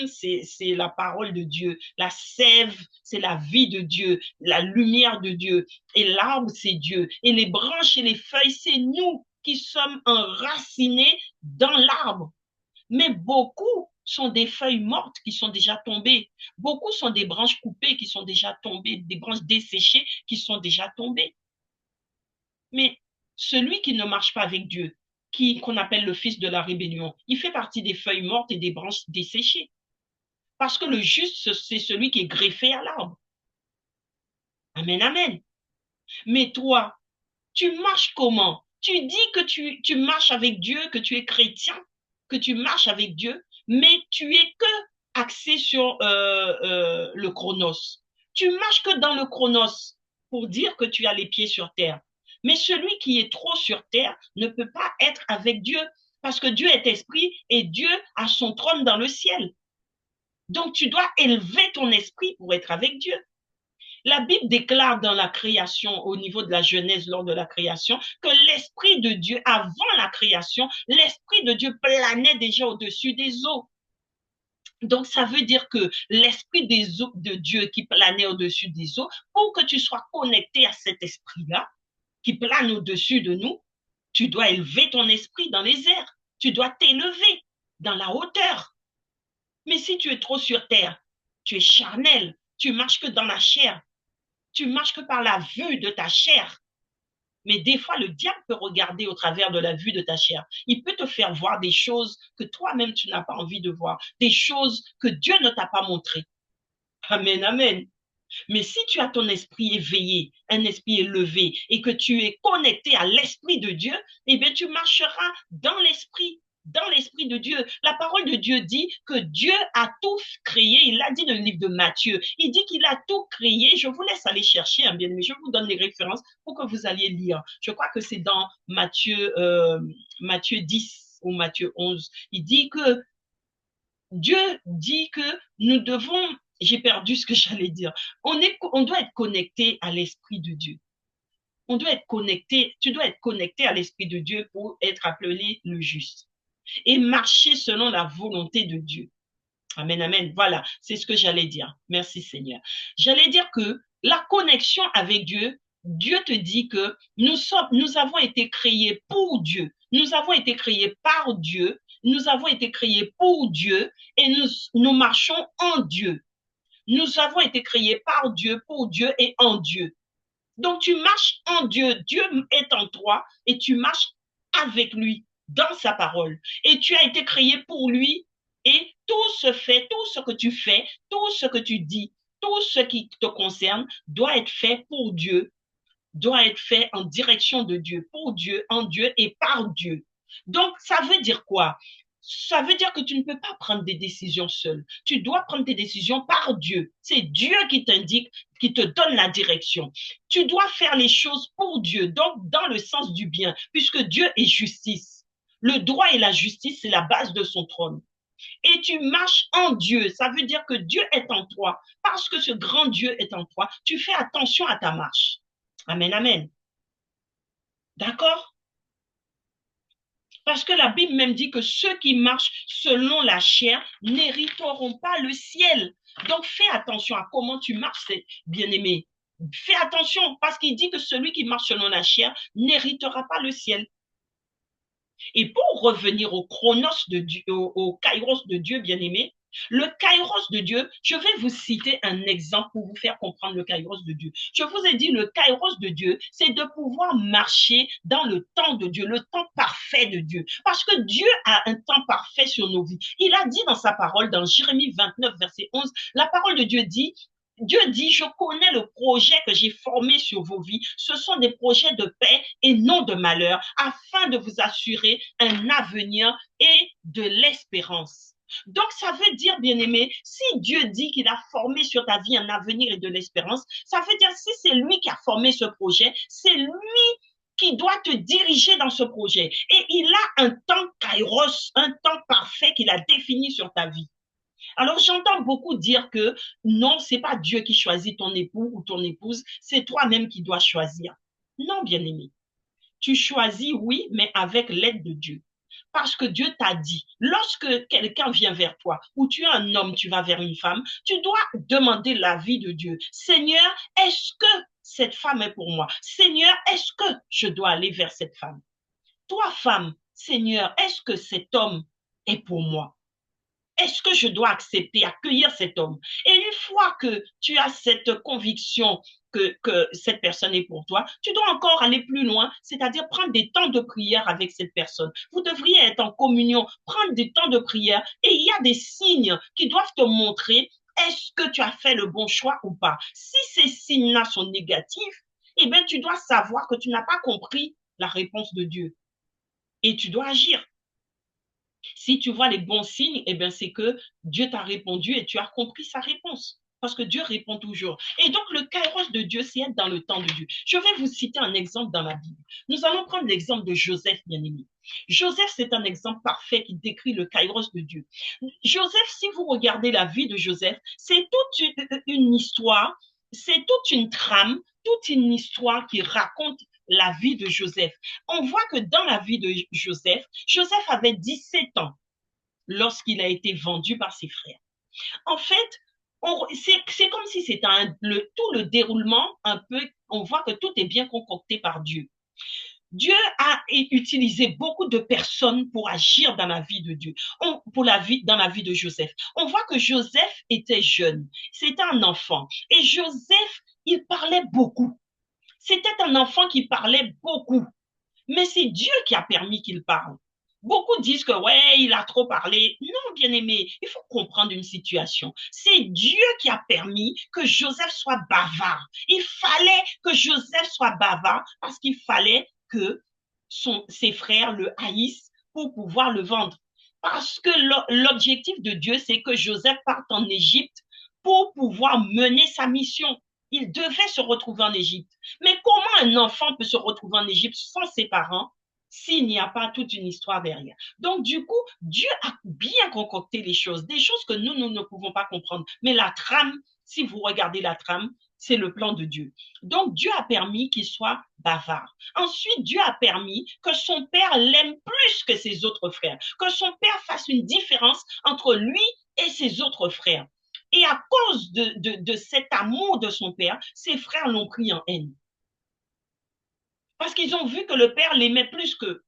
c'est la parole de Dieu. La sève, c'est la vie de Dieu, la lumière de Dieu. Et l'arbre, c'est Dieu. Et les branches et les feuilles, c'est nous qui sommes enracinés dans l'arbre. Mais beaucoup sont des feuilles mortes qui sont déjà tombées. Beaucoup sont des branches coupées qui sont déjà tombées, des branches desséchées qui sont déjà tombées. Mais celui qui ne marche pas avec Dieu, qu'on appelle le fils de la rébellion, il fait partie des feuilles mortes et des branches desséchées. Parce que le juste, c'est celui qui est greffé à l'arbre. Amen, amen. Mais toi, tu marches comment? Tu dis que tu marches avec Dieu, que tu es chrétien, que tu marches avec Dieu, mais tu es que axé sur le chronos. Tu marches que dans le chronos pour dire que tu as les pieds sur terre. Mais celui qui est trop sur terre ne peut pas être avec Dieu parce que Dieu est esprit et Dieu a son trône dans le ciel. Donc tu dois élever ton esprit pour être avec Dieu. La Bible déclare dans la création, au niveau de la Genèse, lors de la création, que l'Esprit de Dieu, avant la création, l'Esprit de Dieu planait déjà au-dessus des eaux. Donc, ça veut dire que l'Esprit des eaux de Dieu qui planait au-dessus des eaux, pour que tu sois connecté à cet esprit-là, qui plane au-dessus de nous, tu dois élever ton esprit dans les airs. Tu dois t'élever dans la hauteur. Mais si tu es trop sur terre, tu es charnel, tu marches que dans la chair, tu marches que par la vue de ta chair. Mais des fois, le diable peut regarder au travers de la vue de ta chair. Il peut te faire voir des choses que toi-même tu n'as pas envie de voir, des choses que Dieu ne t'a pas montrées. Amen, amen. Mais si tu as ton esprit éveillé, un esprit élevé, et que tu es connecté à l'esprit de Dieu, eh bien, tu marcheras dans l'esprit de Dieu. La parole de Dieu dit que Dieu a tout créé. Il l'a dit dans le livre de Matthieu. Il dit qu'il a tout créé. Je vous laisse aller chercher, hein, bien aimé. Je vous donne les références pour que vous alliez lire. Je crois que c'est dans Matthieu 10 ou Matthieu 11. Il dit que Dieu dit que nous devons, j'ai perdu ce que j'allais dire, on doit être connecté à l'Esprit de Dieu. On doit être connecté, tu dois être connecté à l'Esprit de Dieu pour être appelé le juste et marcher selon la volonté de Dieu. Amen, amen. Voilà, c'est ce que j'allais dire. Merci Seigneur. J'allais dire que la connexion avec Dieu, Dieu te dit que nous avons été créés pour Dieu. Nous avons été créés par Dieu. Nous avons été créés pour Dieu et nous marchons en Dieu. Nous avons été créés par Dieu, pour Dieu et en Dieu. Donc tu marches en Dieu. Dieu est en toi et tu marches avec lui dans sa parole. Et tu as été créé pour lui et tout se fait, tout ce que tu fais, tout ce que tu dis, tout ce qui te concerne doit être fait pour Dieu, doit être fait en direction de Dieu, pour Dieu, en Dieu et par Dieu. Donc, ça veut dire quoi? Ça veut dire que tu ne peux pas prendre des décisions seul. Tu dois prendre tes décisions par Dieu. C'est Dieu qui t'indique, qui te donne la direction. Tu dois faire les choses pour Dieu, donc dans le sens du bien, puisque Dieu est justice. Le droit et la justice, c'est la base de son trône. Et tu marches en Dieu. Ça veut dire que Dieu est en toi. Parce que ce grand Dieu est en toi, tu fais attention à ta marche. Amen, amen. D'accord? Parce que la Bible même dit que ceux qui marchent selon la chair n'hériteront pas le ciel. Donc fais attention à comment tu marches, bien-aimé. Fais attention parce qu'il dit que celui qui marche selon la chair n'héritera pas le ciel. Et pour revenir au chronos de Dieu, au kairos de Dieu, bien-aimé, le kairos de Dieu, je vais vous citer un exemple pour vous faire comprendre le kairos de Dieu. Je vous ai dit, le kairos de Dieu, c'est de pouvoir marcher dans le temps de Dieu, le temps parfait de Dieu. Parce que Dieu a un temps parfait sur nos vies. Il a dit dans sa parole, dans Jérémie 29, verset 11, la parole de Dieu dit, je connais le projet que j'ai formé sur vos vies. Ce sont des projets de paix et non de malheur, afin de vous assurer un avenir et de l'espérance. Donc, ça veut dire, bien-aimé, si Dieu dit qu'il a formé sur ta vie un avenir et de l'espérance, ça veut dire si c'est lui qui a formé ce projet, c'est lui qui doit te diriger dans ce projet. Et il a un temps kairos, un temps parfait qu'il a défini sur ta vie. Alors, j'entends beaucoup dire que non, c'est pas Dieu qui choisit ton époux ou ton épouse, c'est toi-même qui dois choisir. Non, bien-aimé. Tu choisis, oui, mais avec l'aide de Dieu. Parce que Dieu t'a dit, lorsque quelqu'un vient vers toi, ou tu es un homme, tu vas vers une femme, tu dois demander l'avis de Dieu. Seigneur, est-ce que cette femme est pour moi? Seigneur, est-ce que je dois aller vers cette femme? Toi, femme, Seigneur, est-ce que cet homme est pour moi? Est-ce que je dois accepter, accueillir cet homme? Et une fois que tu as cette conviction que cette personne est pour toi, tu dois encore aller plus loin, c'est-à-dire prendre des temps de prière avec cette personne. Vous devriez être en communion, prendre des temps de prière et il y a des signes qui doivent te montrer est-ce que tu as fait le bon choix ou pas. Si ces signes-là sont négatifs, eh bien, tu dois savoir que tu n'as pas compris la réponse de Dieu. Et tu dois agir. Si tu vois les bons signes, eh bien, c'est que Dieu t'a répondu et tu as compris sa réponse. Parce que Dieu répond toujours. Et donc, le kairos de Dieu, c'est être dans le temps de Dieu. Je vais vous citer un exemple dans la Bible. Nous allons prendre l'exemple de Joseph, bien-aimé. Joseph, c'est un exemple parfait qui décrit le kairos de Dieu. Joseph, si vous regardez la vie de Joseph, c'est toute une histoire, c'est toute une trame, toute une histoire qui raconte la vie de Joseph. On voit que dans la vie de Joseph, Joseph avait 17 ans lorsqu'il a été vendu par ses frères. En fait, c'est comme si c'était tout le déroulement, un peu, on voit que tout est bien concocté par Dieu. Dieu a utilisé beaucoup de personnes pour agir dans la vie de Dieu, dans la vie de Joseph. On voit que Joseph était jeune, c'était un enfant. Et Joseph, il parlait beaucoup. C'était un enfant qui parlait beaucoup. Mais c'est Dieu qui a permis qu'il parle. Beaucoup disent que, ouais, il a trop parlé. Non, bien-aimé, il faut comprendre une situation. C'est Dieu qui a permis que Joseph soit bavard. Il fallait que Joseph soit bavard parce qu'il fallait que ses frères le haïssent pour pouvoir le vendre. Parce que l'objectif de Dieu, c'est que Joseph parte en Égypte pour pouvoir mener sa mission. Il devait se retrouver en Égypte. Mais comment un enfant peut se retrouver en Égypte sans ses parents s'il n'y a pas toute une histoire derrière? Donc, du coup, Dieu a bien concocté les choses, des choses que nous ne pouvons pas comprendre. Mais la trame, si vous regardez la trame, c'est le plan de Dieu. Donc, Dieu a permis qu'il soit bavard. Ensuite, Dieu a permis que son père l'aime plus que ses autres frères, que son père fasse une différence entre lui et ses autres frères. Et à cause de cet amour de son père, ses frères l'ont pris en haine. Parce qu'ils ont vu que le père l'aimait plus qu'eux.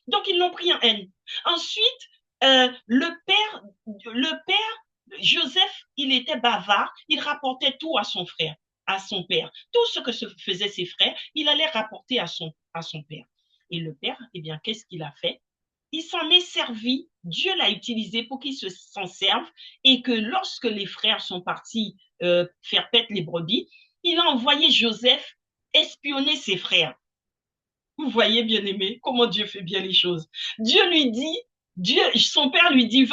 Donc, ils l'ont pris en haine. Ensuite, le père, Joseph, il était bavard, il rapportait tout à son frère, à son père. Tout ce que faisaient ses frères, il allait rapporter à son père. Et le père, eh bien, qu'est-ce qu'il a fait? Il s'en est servi, Dieu l'a utilisé pour qu'il s'en serve et que lorsque les frères sont partis faire paître les brebis, il a envoyé Joseph espionner ses frères. Vous voyez, bien aimé, comment Dieu fait bien les choses. Son père lui dit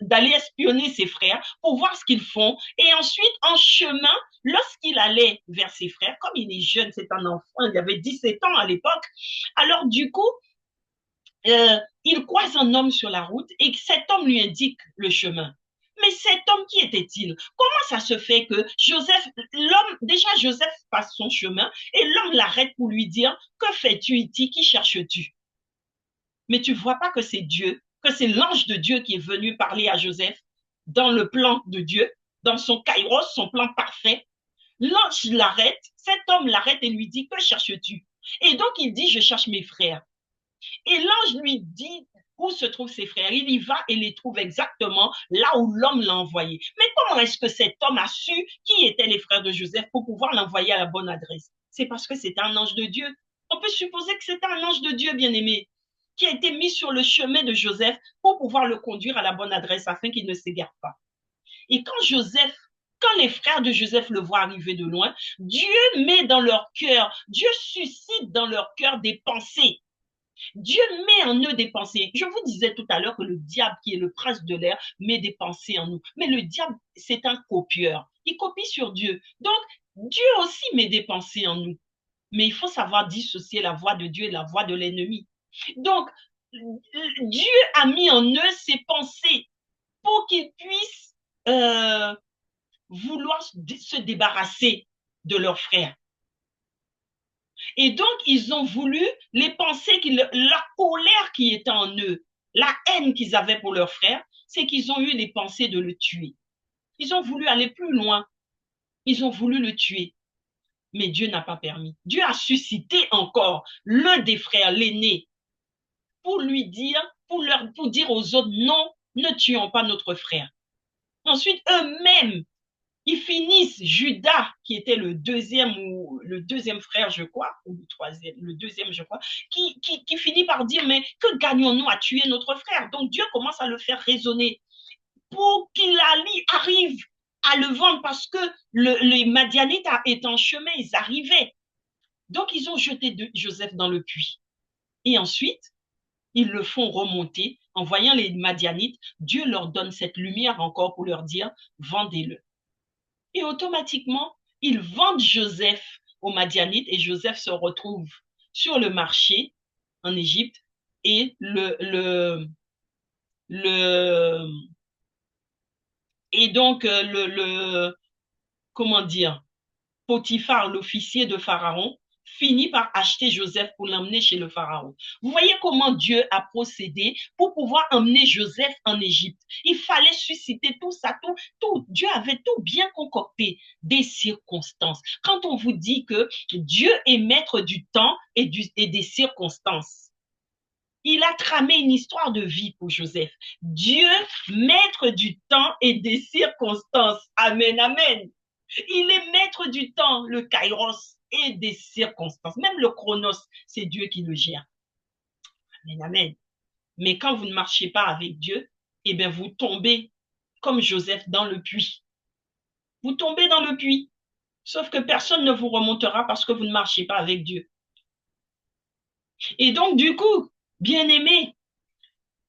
d'aller espionner ses frères pour voir ce qu'ils font. Et ensuite, en chemin, lorsqu'il allait vers ses frères, comme il est jeune, c'est un enfant, il avait 17 ans à l'époque, alors du coup, il croise un homme sur la route et cet homme lui indique le chemin. Mais cet homme, qui était-il? Comment ça se fait que Joseph passe son chemin et l'homme l'arrête pour lui dire, que fais-tu ici? Qui cherches-tu? Mais tu ne vois pas que c'est Dieu, que c'est l'ange de Dieu qui est venu parler à Joseph dans le plan de Dieu, dans son kairos, son plan parfait. L'ange l'arrête, cet homme l'arrête et lui dit, que cherches-tu? Et donc il dit, je cherche mes frères. Et l'ange lui dit où se trouvent ses frères. Il y va et les trouve exactement là où l'homme l'a envoyé. Mais comment est-ce que cet homme a su qui étaient les frères de Joseph pour pouvoir l'envoyer à la bonne adresse? C'est parce que c'était un ange de Dieu. On peut supposer que c'était un ange de Dieu, bien-aimé, qui a été mis sur le chemin de Joseph pour pouvoir le conduire à la bonne adresse afin qu'il ne s'égare pas. Et quand les frères de Joseph le voient arriver de loin, Dieu met dans leur cœur, Dieu suscite dans leur cœur des pensées. Dieu met en eux des pensées. Je vous disais tout à l'heure que le diable, qui est le prince de l'air, met des pensées en nous. Mais le diable, c'est un copieur. Il copie sur Dieu. Donc, Dieu aussi met des pensées en nous. Mais il faut savoir dissocier la voix de Dieu et la voix de l'ennemi. Donc, Dieu a mis en eux ses pensées pour qu'ils puissent vouloir se débarrasser de leurs frères. Et donc, ils ont voulu les pensées, la colère qui était en eux, la haine qu'ils avaient pour leur frère, c'est qu'ils ont eu les pensées de le tuer. Ils ont voulu aller plus loin. Ils ont voulu le tuer. Mais Dieu n'a pas permis. Dieu a suscité encore l'un des frères, l'aîné, pour lui dire, pour dire aux autres, non, ne tuons pas notre frère. Ensuite, eux-mêmes, ils finissent, Judas, qui était le deuxième frère, je crois, ou le deuxième, je crois, qui finit par dire, mais que gagnons-nous à tuer notre frère? Donc Dieu commence à le faire raisonner pour qu'il arrive à le vendre parce que les Madianites étaient en chemin, ils arrivaient. Donc, ils ont jeté Joseph dans le puits. Et ensuite, ils le font remonter. En voyant les Madianites, Dieu leur donne cette lumière encore pour leur dire, vendez-le. Et automatiquement, ils vendent Joseph aux Madianites et Joseph se retrouve sur le marché en Égypte et le et donc comment dire, Potiphar, l'officier de Pharaon, finit par acheter Joseph pour l'emmener chez le Pharaon. Vous voyez comment Dieu a procédé pour pouvoir emmener Joseph en Égypte. Il fallait susciter tout ça, tout. Dieu avait tout bien concocté, des circonstances. Quand on vous dit que Dieu est maître du temps et des circonstances, il a tramé une histoire de vie pour Joseph. Dieu, maître du temps et des circonstances. Amen, amen. Il est maître du temps, le kairos, et des circonstances. Même le chronos, c'est Dieu qui le gère. Amen, amen. Mais quand vous ne marchez pas avec Dieu, eh bien, vous tombez comme Joseph dans le puits. Vous tombez dans le puits. Sauf que personne ne vous remontera parce que vous ne marchez pas avec Dieu. Et donc, du coup, bien aimé,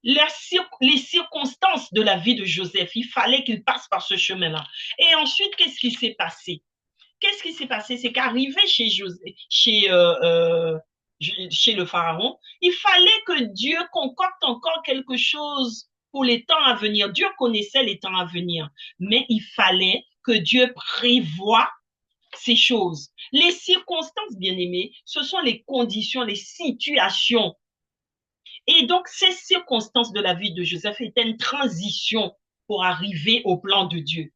les circonstances de la vie de Joseph, il fallait qu'il passe par ce chemin-là. Et ensuite, qu'est-ce qui s'est passé? Qu'est-ce qui s'est passé? C'est qu'arrivé chez le Pharaon, il fallait que Dieu concocte encore quelque chose pour les temps à venir. Dieu connaissait les temps à venir, mais il fallait que Dieu prévoie ces choses. Les circonstances, bien aimées, ce sont les conditions, les situations. Et donc, ces circonstances de la vie de Joseph étaient une transition pour arriver au plan de Dieu.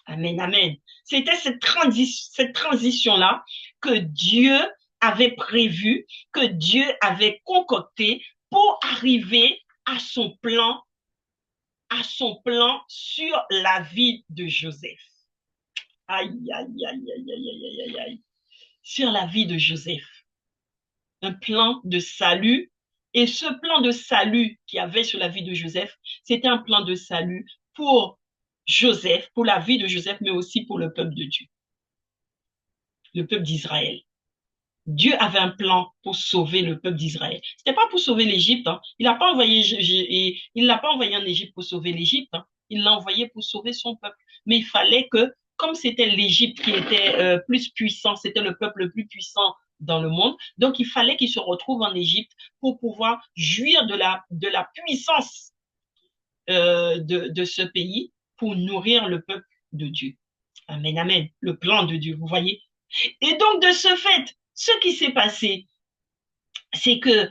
Amen, amen. C'était cette transition-là que Dieu avait prévue, que Dieu avait concocté pour arriver à son plan sur la vie de Joseph. Aïe, aïe, aïe, aïe, aïe, aïe, aïe, aïe. Sur la vie de Joseph. Un plan de salut. Et ce plan de salut qu'il y avait sur la vie de Joseph, c'était un plan de salut pour Joseph, pour la vie de Joseph, mais aussi pour le peuple de Dieu, le peuple d'Israël. Dieu avait un plan pour sauver le peuple d'Israël. C'était pas pour sauver l'Égypte. Hein. Il l'a pas envoyé en Égypte pour sauver l'Égypte. Hein. Il l'a envoyé pour sauver son peuple. Mais il fallait que, comme c'était l'Égypte qui était plus puissant, c'était le peuple le plus puissant dans le monde. Donc, il fallait qu'il se retrouve en Égypte pour pouvoir jouir de la puissance de ce pays pour nourrir le peuple de Dieu. Amen, amen. Le plan de Dieu, vous voyez. Et donc, de ce fait, ce qui s'est passé, c'est que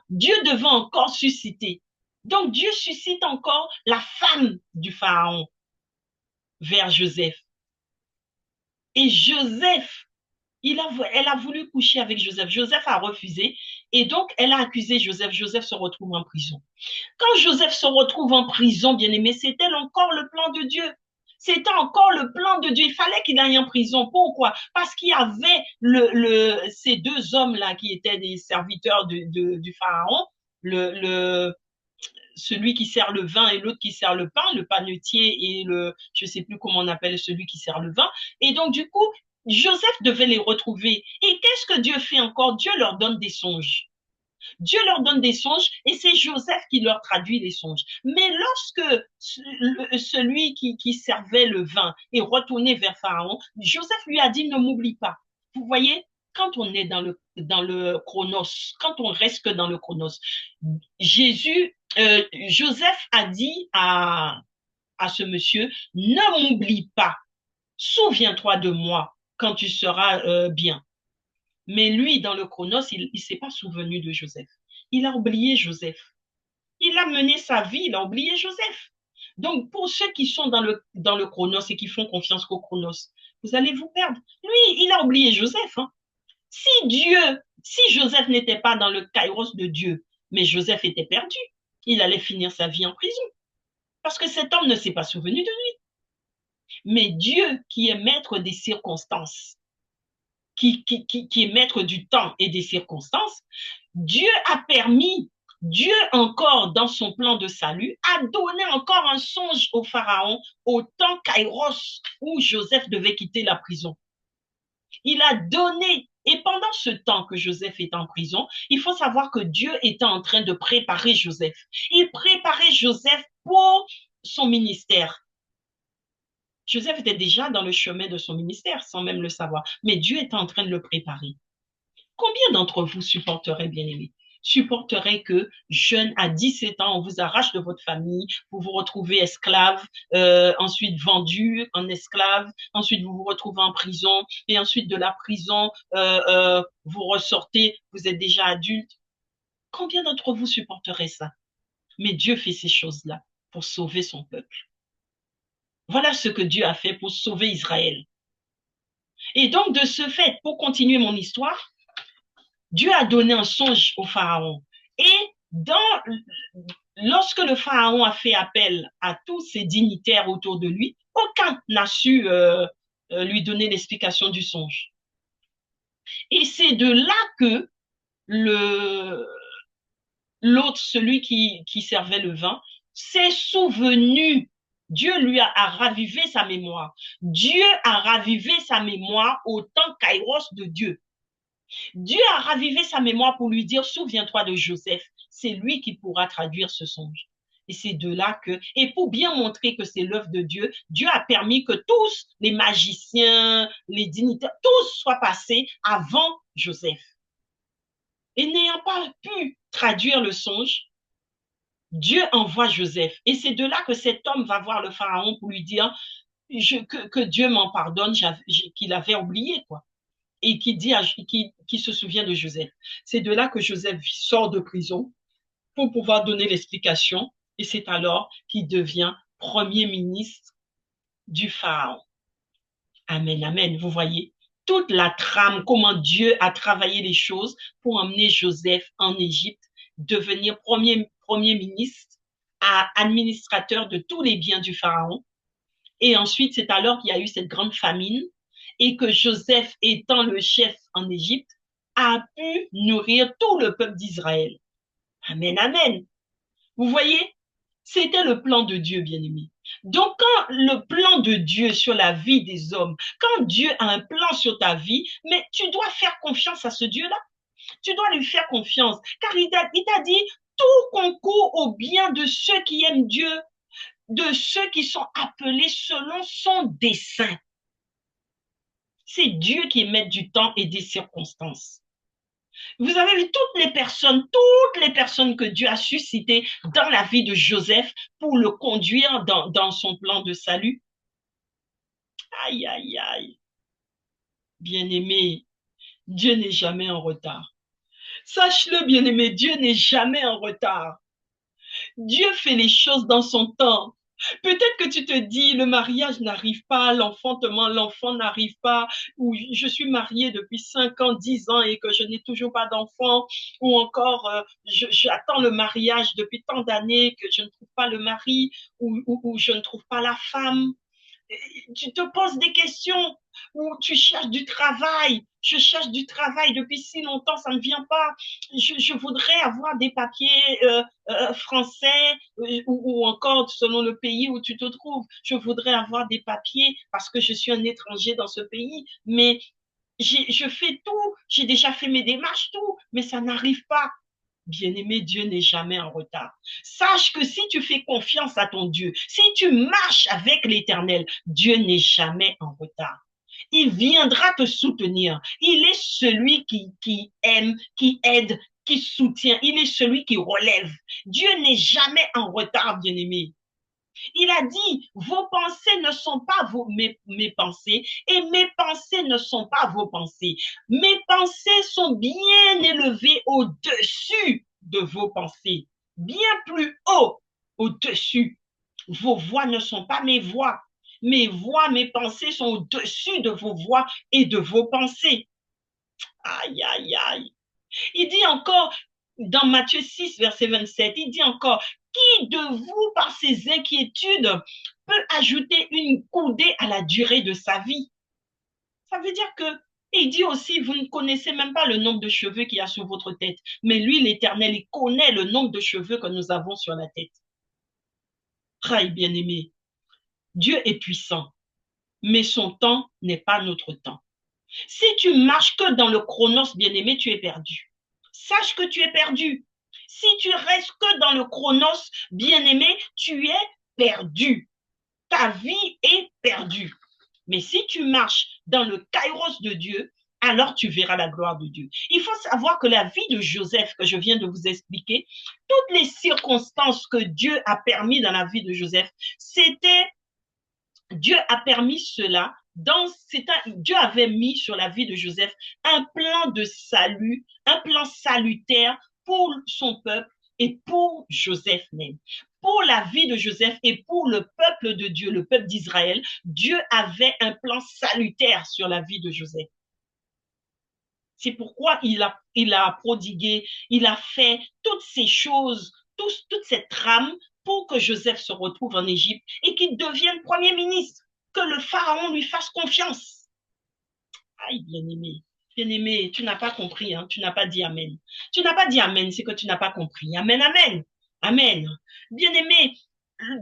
Dieu devait encore susciter. Donc, Dieu suscite encore la femme du Pharaon vers Joseph. Et Joseph, elle a voulu coucher avec Joseph. Joseph a refusé. Et donc, elle a accusé Joseph. Joseph se retrouve en prison. Quand Joseph se retrouve en prison, bien aimé, c'était encore le plan de Dieu. C'était encore le plan de Dieu. Il fallait qu'il aille en prison. Pourquoi? Parce qu'il y avait ces deux hommes-là qui étaient des serviteurs du Pharaon, celui qui sert le vin et l'autre qui sert le pain, le panetier et je sais plus comment on appelle celui qui sert le vin. Et donc, du coup, Joseph devait les retrouver. Et qu'est-ce que Dieu fait encore? Dieu leur donne des songes. Dieu leur donne des songes et c'est Joseph qui leur traduit les songes. Mais lorsque celui qui servait le vin est retourné vers Pharaon, Joseph lui a dit, ne m'oublie pas. Vous voyez, quand on est dans le chronos, quand on reste que dans le chronos, Joseph a dit à ce monsieur, ne m'oublie pas, souviens-toi de moi quand tu seras bien. Mais lui, dans le chronos, il ne s'est pas souvenu de Joseph. Il a oublié Joseph. Il a mené sa vie, il a oublié Joseph. Donc, pour ceux qui sont dans le chronos et qui font confiance qu'au chronos, vous allez vous perdre. Lui, il a oublié Joseph. Hein. Si Joseph n'était pas dans le kairos de Dieu, mais Joseph était perdu, il allait finir sa vie en prison. Parce que cet homme ne s'est pas souvenu de lui. Mais Dieu, qui est maître des circonstances, qui est maître du temps et des circonstances, Dieu a permis, Dieu encore dans son plan de salut, a donné encore un songe au Pharaon au temps Kairos où Joseph devait quitter la prison. Il a donné Et pendant ce temps que Joseph est en prison, il faut savoir que Dieu était en train de préparer Joseph. Il préparait Joseph pour son ministère. Joseph était déjà dans le chemin de son ministère sans même le savoir, mais Dieu était en train de le préparer. Combien d'entre vous supporteraient, bien aimé, supporteraient que, jeune à 17 ans, on vous arrache de votre famille, vous vous retrouvez esclave, ensuite vendu en esclave, ensuite vous vous retrouvez en prison, et ensuite de la prison, vous ressortez, vous êtes déjà adulte. Combien d'entre vous supporteraient ça? Mais Dieu fait ces choses-là pour sauver son peuple. Voilà ce que Dieu a fait pour sauver Israël. Et donc, de ce fait, pour continuer mon histoire, Dieu a donné un songe au Pharaon. Et lorsque le Pharaon a fait appel à tous ses dignitaires autour de lui, aucun n'a su lui donner l'explication du songe. Et c'est de là que l'autre, celui qui servait le vin, s'est souvenu. Dieu lui a ravivé sa mémoire. Dieu a ravivé sa mémoire au temps kairos de Dieu. Dieu a ravivé sa mémoire pour lui dire, souviens-toi de Joseph, c'est lui qui pourra traduire ce songe. Et c'est de là que, et pour bien montrer que c'est l'œuvre de Dieu, Dieu a permis que tous les magiciens, les dignitaires, tous soient passés avant Joseph. Et n'ayant pas pu traduire le songe, Dieu envoie Joseph. Et c'est de là que cet homme va voir le Pharaon pour lui dire que Dieu m'en pardonne, qu'il avait oublié, quoi. Et qui se souvient de Joseph. C'est de là que Joseph sort de prison pour pouvoir donner l'explication. Et c'est alors qu'il devient premier ministre du Pharaon. Amen, amen. Vous voyez toute la trame, comment Dieu a travaillé les choses pour emmener Joseph en Égypte, devenir premier ministre, administrateur de tous les biens du Pharaon. Et ensuite, c'est alors qu'il y a eu cette grande famine et que Joseph, étant le chef en Égypte, a pu nourrir tout le peuple d'Israël. Amen, amen. Vous voyez, c'était le plan de Dieu, bien-aimé. Donc, quand le plan de Dieu sur la vie des hommes, quand Dieu a un plan sur ta vie, mais tu dois faire confiance à ce Dieu-là. Tu dois lui faire confiance, car il t'a dit, tout concourt au bien de ceux qui aiment Dieu, de ceux qui sont appelés selon son dessein. C'est Dieu qui met du temps et des circonstances. Vous avez vu toutes les personnes que Dieu a suscitées dans la vie de Joseph pour le conduire dans son plan de salut. Aïe, aïe, aïe. Bien-aimé, Dieu n'est jamais en retard. Sache-le, bien-aimé, Dieu n'est jamais en retard. Dieu fait les choses dans son temps. Peut-être que tu te dis, le mariage n'arrive pas, l'enfant n'arrive pas, ou je suis mariée depuis 5 ans, 10 ans et que je n'ai toujours pas d'enfant, ou encore j'attends le mariage depuis tant d'années que je ne trouve pas le mari, ou je ne trouve pas la femme. Tu te poses des questions, ou tu cherches du travail. Je cherche du travail depuis si longtemps, ça ne vient pas. Je voudrais avoir des papiers français ou encore selon le pays où tu te trouves. Je voudrais avoir des papiers parce que je suis un étranger dans ce pays, mais je fais tout, j'ai déjà fait mes démarches, tout, mais ça n'arrive pas. Bien-aimé, Dieu n'est jamais en retard. Sache que si tu fais confiance à ton Dieu, si tu marches avec l'Éternel, Dieu n'est jamais en retard. Il viendra te soutenir. Il est celui qui aime, qui aide, qui soutient. Il est celui qui relève. Dieu n'est jamais en retard, bien-aimé. Il a dit, vos pensées ne sont pas mes pensées et mes pensées ne sont pas vos pensées. Mes pensées sont bien élevées au-dessus de vos pensées, bien plus haut au-dessus. Vos voix ne sont pas mes voix. Mes voix, mes pensées sont au-dessus de vos voix et de vos pensées. Aïe, aïe, aïe. Il dit encore, dans Matthieu 6, verset 27, il dit encore, qui de vous, par ses inquiétudes, peut ajouter une coudée à la durée de sa vie? Ça veut dire que, et il dit aussi, vous ne connaissez même pas le nombre de cheveux qu'il y a sur votre tête. Mais lui, l'Éternel, il connaît le nombre de cheveux que nous avons sur la tête. Aïe, bien-aimé, Dieu est puissant, mais son temps n'est pas notre temps. Si tu marches que dans le chronos, bien-aimé, tu es perdu. Sache que tu es perdu. Si tu restes que dans le chronos, bien-aimé, tu es perdu. Ta vie est perdue. Mais si tu marches dans le kairos de Dieu, alors tu verras la gloire de Dieu. Il faut savoir que la vie de Joseph, que je viens de vous expliquer, toutes les circonstances que Dieu a permis dans la vie de Joseph, c'était, Dieu a permis cela. Dieu avait mis sur la vie de Joseph un plan de salut, un plan salutaire pour son peuple et pour Joseph même. Pour la vie de Joseph et pour le peuple de Dieu, le peuple d'Israël, Dieu avait un plan salutaire sur la vie de Joseph. C'est pourquoi il a prodigué, il a fait toutes ces choses, toute cette trame pour que Joseph se retrouve en Égypte et qu'il devienne premier ministre, que le pharaon lui fasse confiance. Aïe, bien-aimé, bien-aimé, tu n'as pas compris, hein, tu n'as pas dit Amen. Tu n'as pas dit Amen, c'est que tu n'as pas compris. Amen, Amen, Amen. Bien-aimé,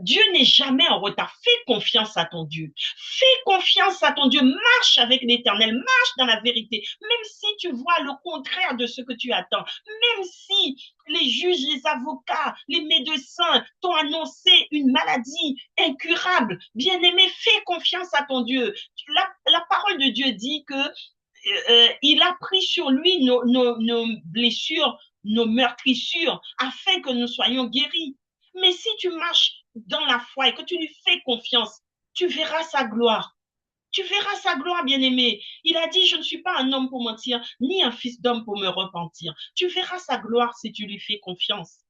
Dieu n'est jamais en retard. Fais confiance à ton Dieu. Fais confiance à ton Dieu. Marche avec l'Éternel. Marche dans la vérité. Même si tu vois le contraire de ce que tu attends. Même si les juges, les avocats, les médecins t'ont annoncé une maladie incurable. Bien-aimé, fais confiance à ton Dieu. La parole de Dieu dit que il a pris sur lui nos blessures, nos meurtrissures, afin que nous soyons guéris. Mais si tu marches dans la foi et que tu lui fais confiance, tu verras sa gloire. Tu verras sa gloire, bien-aimé. Il a dit, je ne suis pas un homme pour mentir, ni un fils d'homme pour me repentir. Tu verras sa gloire si tu lui fais confiance.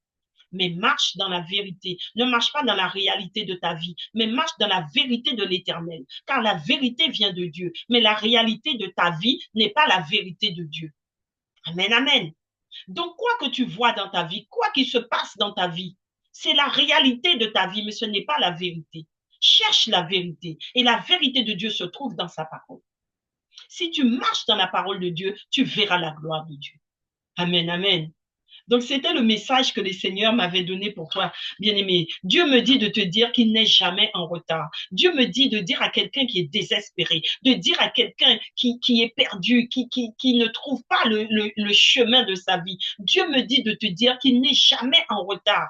Mais marche dans la vérité. Ne marche pas dans la réalité de ta vie, mais marche dans la vérité de l'Éternel. Car la vérité vient de Dieu, mais la réalité de ta vie n'est pas la vérité de Dieu. Amen, amen. Donc, quoi que tu vois dans ta vie, quoi qu'il se passe dans ta vie, c'est la réalité de ta vie, mais ce n'est pas la vérité. Cherche la vérité. Et la vérité de Dieu se trouve dans sa parole. Si tu marches dans la parole de Dieu, tu verras la gloire de Dieu. Amen, amen. Donc, c'était le message que le Seigneur m'avait donné pour toi, bien-aimé. Dieu me dit de te dire qu'il n'est jamais en retard. Dieu me dit de dire à quelqu'un qui est désespéré, de dire à quelqu'un qui est perdu, qui ne trouve pas le chemin de sa vie. Dieu me dit de te dire qu'il n'est jamais en retard,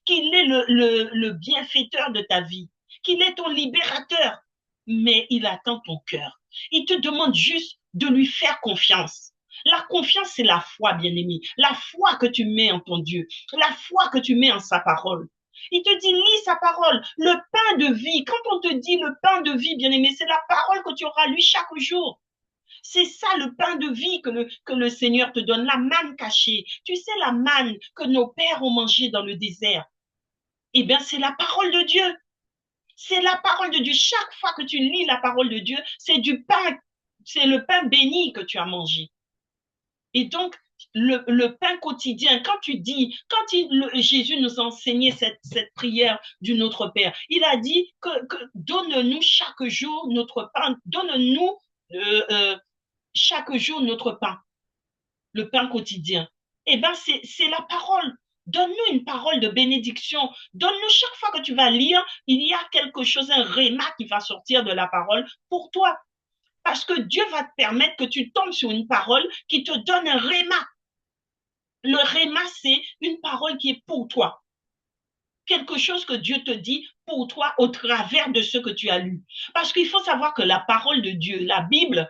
qu'il est le bienfaiteur de ta vie, qu'il est ton libérateur, mais il attend ton cœur. Il te demande juste de lui faire confiance. La confiance, c'est la foi, bien-aimé. La foi que tu mets en ton Dieu. La foi que tu mets en sa parole. Il te dit, lis sa parole, le pain de vie. Quand on te dit le pain de vie, bien-aimé, c'est la parole que tu auras lu chaque jour. C'est ça le pain de vie que le Seigneur te donne, la manne cachée. Tu sais, la manne que nos pères ont mangée dans le désert. Eh bien, c'est la parole de Dieu. C'est la parole de Dieu. Chaque fois que tu lis la parole de Dieu, c'est du pain, c'est le pain béni que tu as mangé. Et donc, le pain quotidien, Jésus nous a enseigné cette prière du Notre Père, il a dit que donne-nous chaque jour notre pain, donne-nous chaque jour notre pain, le pain quotidien. Eh bien, c'est la parole. Donne-nous une parole de bénédiction. Donne-nous chaque fois que tu vas lire, il y a quelque chose, un réma qui va sortir de la parole pour toi. Parce que Dieu va te permettre que tu tombes sur une parole qui te donne un réma. Le réma, c'est une parole qui est pour toi. Quelque chose que Dieu te dit pour toi au travers de ce que tu as lu. Parce qu'il faut savoir que la parole de Dieu, la Bible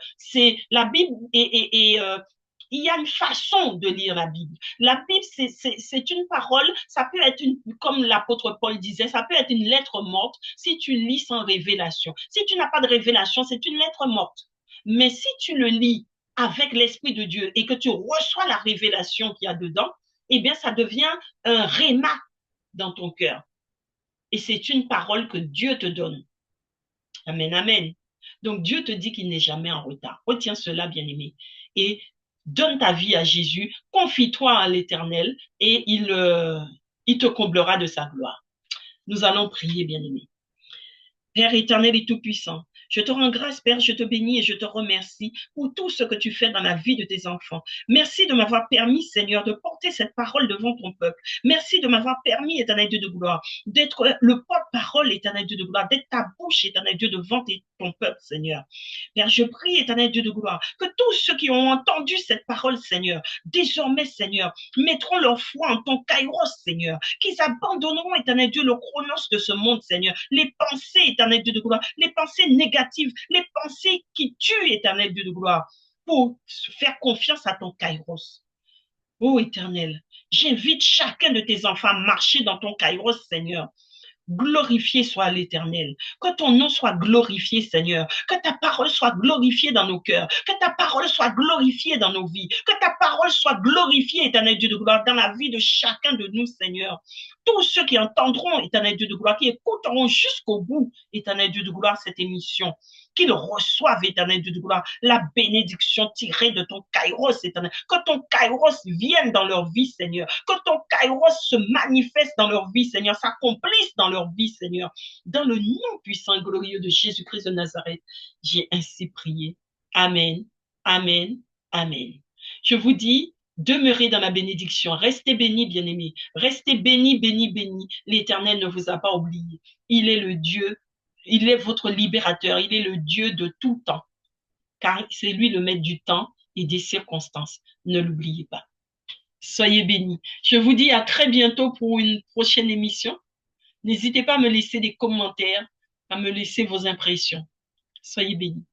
il y a une façon de lire la Bible. La Bible, c'est une parole, ça peut être comme l'apôtre Paul disait, ça peut être une lettre morte si tu lis sans révélation. Si tu n'as pas de révélation, c'est une lettre morte. Mais si tu le lis avec l'Esprit de Dieu et que tu reçois la révélation qu'il y a dedans, eh bien, ça devient un réma dans ton cœur. Et c'est une parole que Dieu te donne. Amen, amen. Donc, Dieu te dit qu'il n'est jamais en retard. Retiens cela, bien-aimé. Et donne ta vie à Jésus, confie-toi à l'Éternel et il te comblera de sa gloire. Nous allons prier, bien-aimé. Père éternel et tout-puissant, je te rends grâce, Père, je te bénis et je te remercie pour tout ce que tu fais dans la vie de tes enfants. Merci de m'avoir permis, Seigneur, de porter cette parole devant ton peuple. Merci de m'avoir permis, éternel Dieu de gloire, d'être le porte-parole, éternel Dieu de gloire, d'être ta bouche, éternel Dieu, devant ton peuple, Seigneur. Père, je prie, éternel Dieu de gloire, que tous ceux qui ont entendu cette parole, Seigneur, désormais, Seigneur, mettront leur foi en ton kairos, Seigneur, qu'ils abandonneront, éternel Dieu, le chronos de ce monde, Seigneur, les pensées, éternel Dieu de gloire, les pensées négatives, les pensées qui tuent, éternel Dieu de gloire, pour faire confiance à ton kairos. Ô Éternel, j'invite chacun de tes enfants à marcher dans ton kairos, Seigneur. Glorifié soit l'Éternel. Que ton nom soit glorifié, Seigneur. Que ta parole soit glorifiée dans nos cœurs. Que ta parole soit glorifiée dans nos vies. Que ta parole soit glorifiée, Éternel Dieu de gloire, dans la vie de chacun de nous, Seigneur. Tous ceux qui entendront, Éternel Dieu de gloire, qui écouteront jusqu'au bout, Éternel Dieu de gloire, cette émission, qu'ils reçoivent, Éternel Dieu de gloire, la bénédiction tirée de ton kairos, Éternel. Que ton kairos vienne dans leur vie, Seigneur. Que ton kairos se manifeste dans leur vie, Seigneur, s'accomplisse dans leur vie, Seigneur. Dans le nom puissant et glorieux de Jésus-Christ de Nazareth, j'ai ainsi prié. Amen, amen, amen. Je vous dis, demeurez dans la bénédiction. Restez bénis, bien-aimés. Restez bénis, bénis, bénis. L'Éternel ne vous a pas oublié. Il est le Dieu, il est votre libérateur. Il est le Dieu de tout temps. Car c'est lui le maître du temps et des circonstances. Ne l'oubliez pas. Soyez bénis. Je vous dis à très bientôt pour une prochaine émission. N'hésitez pas à me laisser des commentaires, à me laisser vos impressions. Soyez bénis.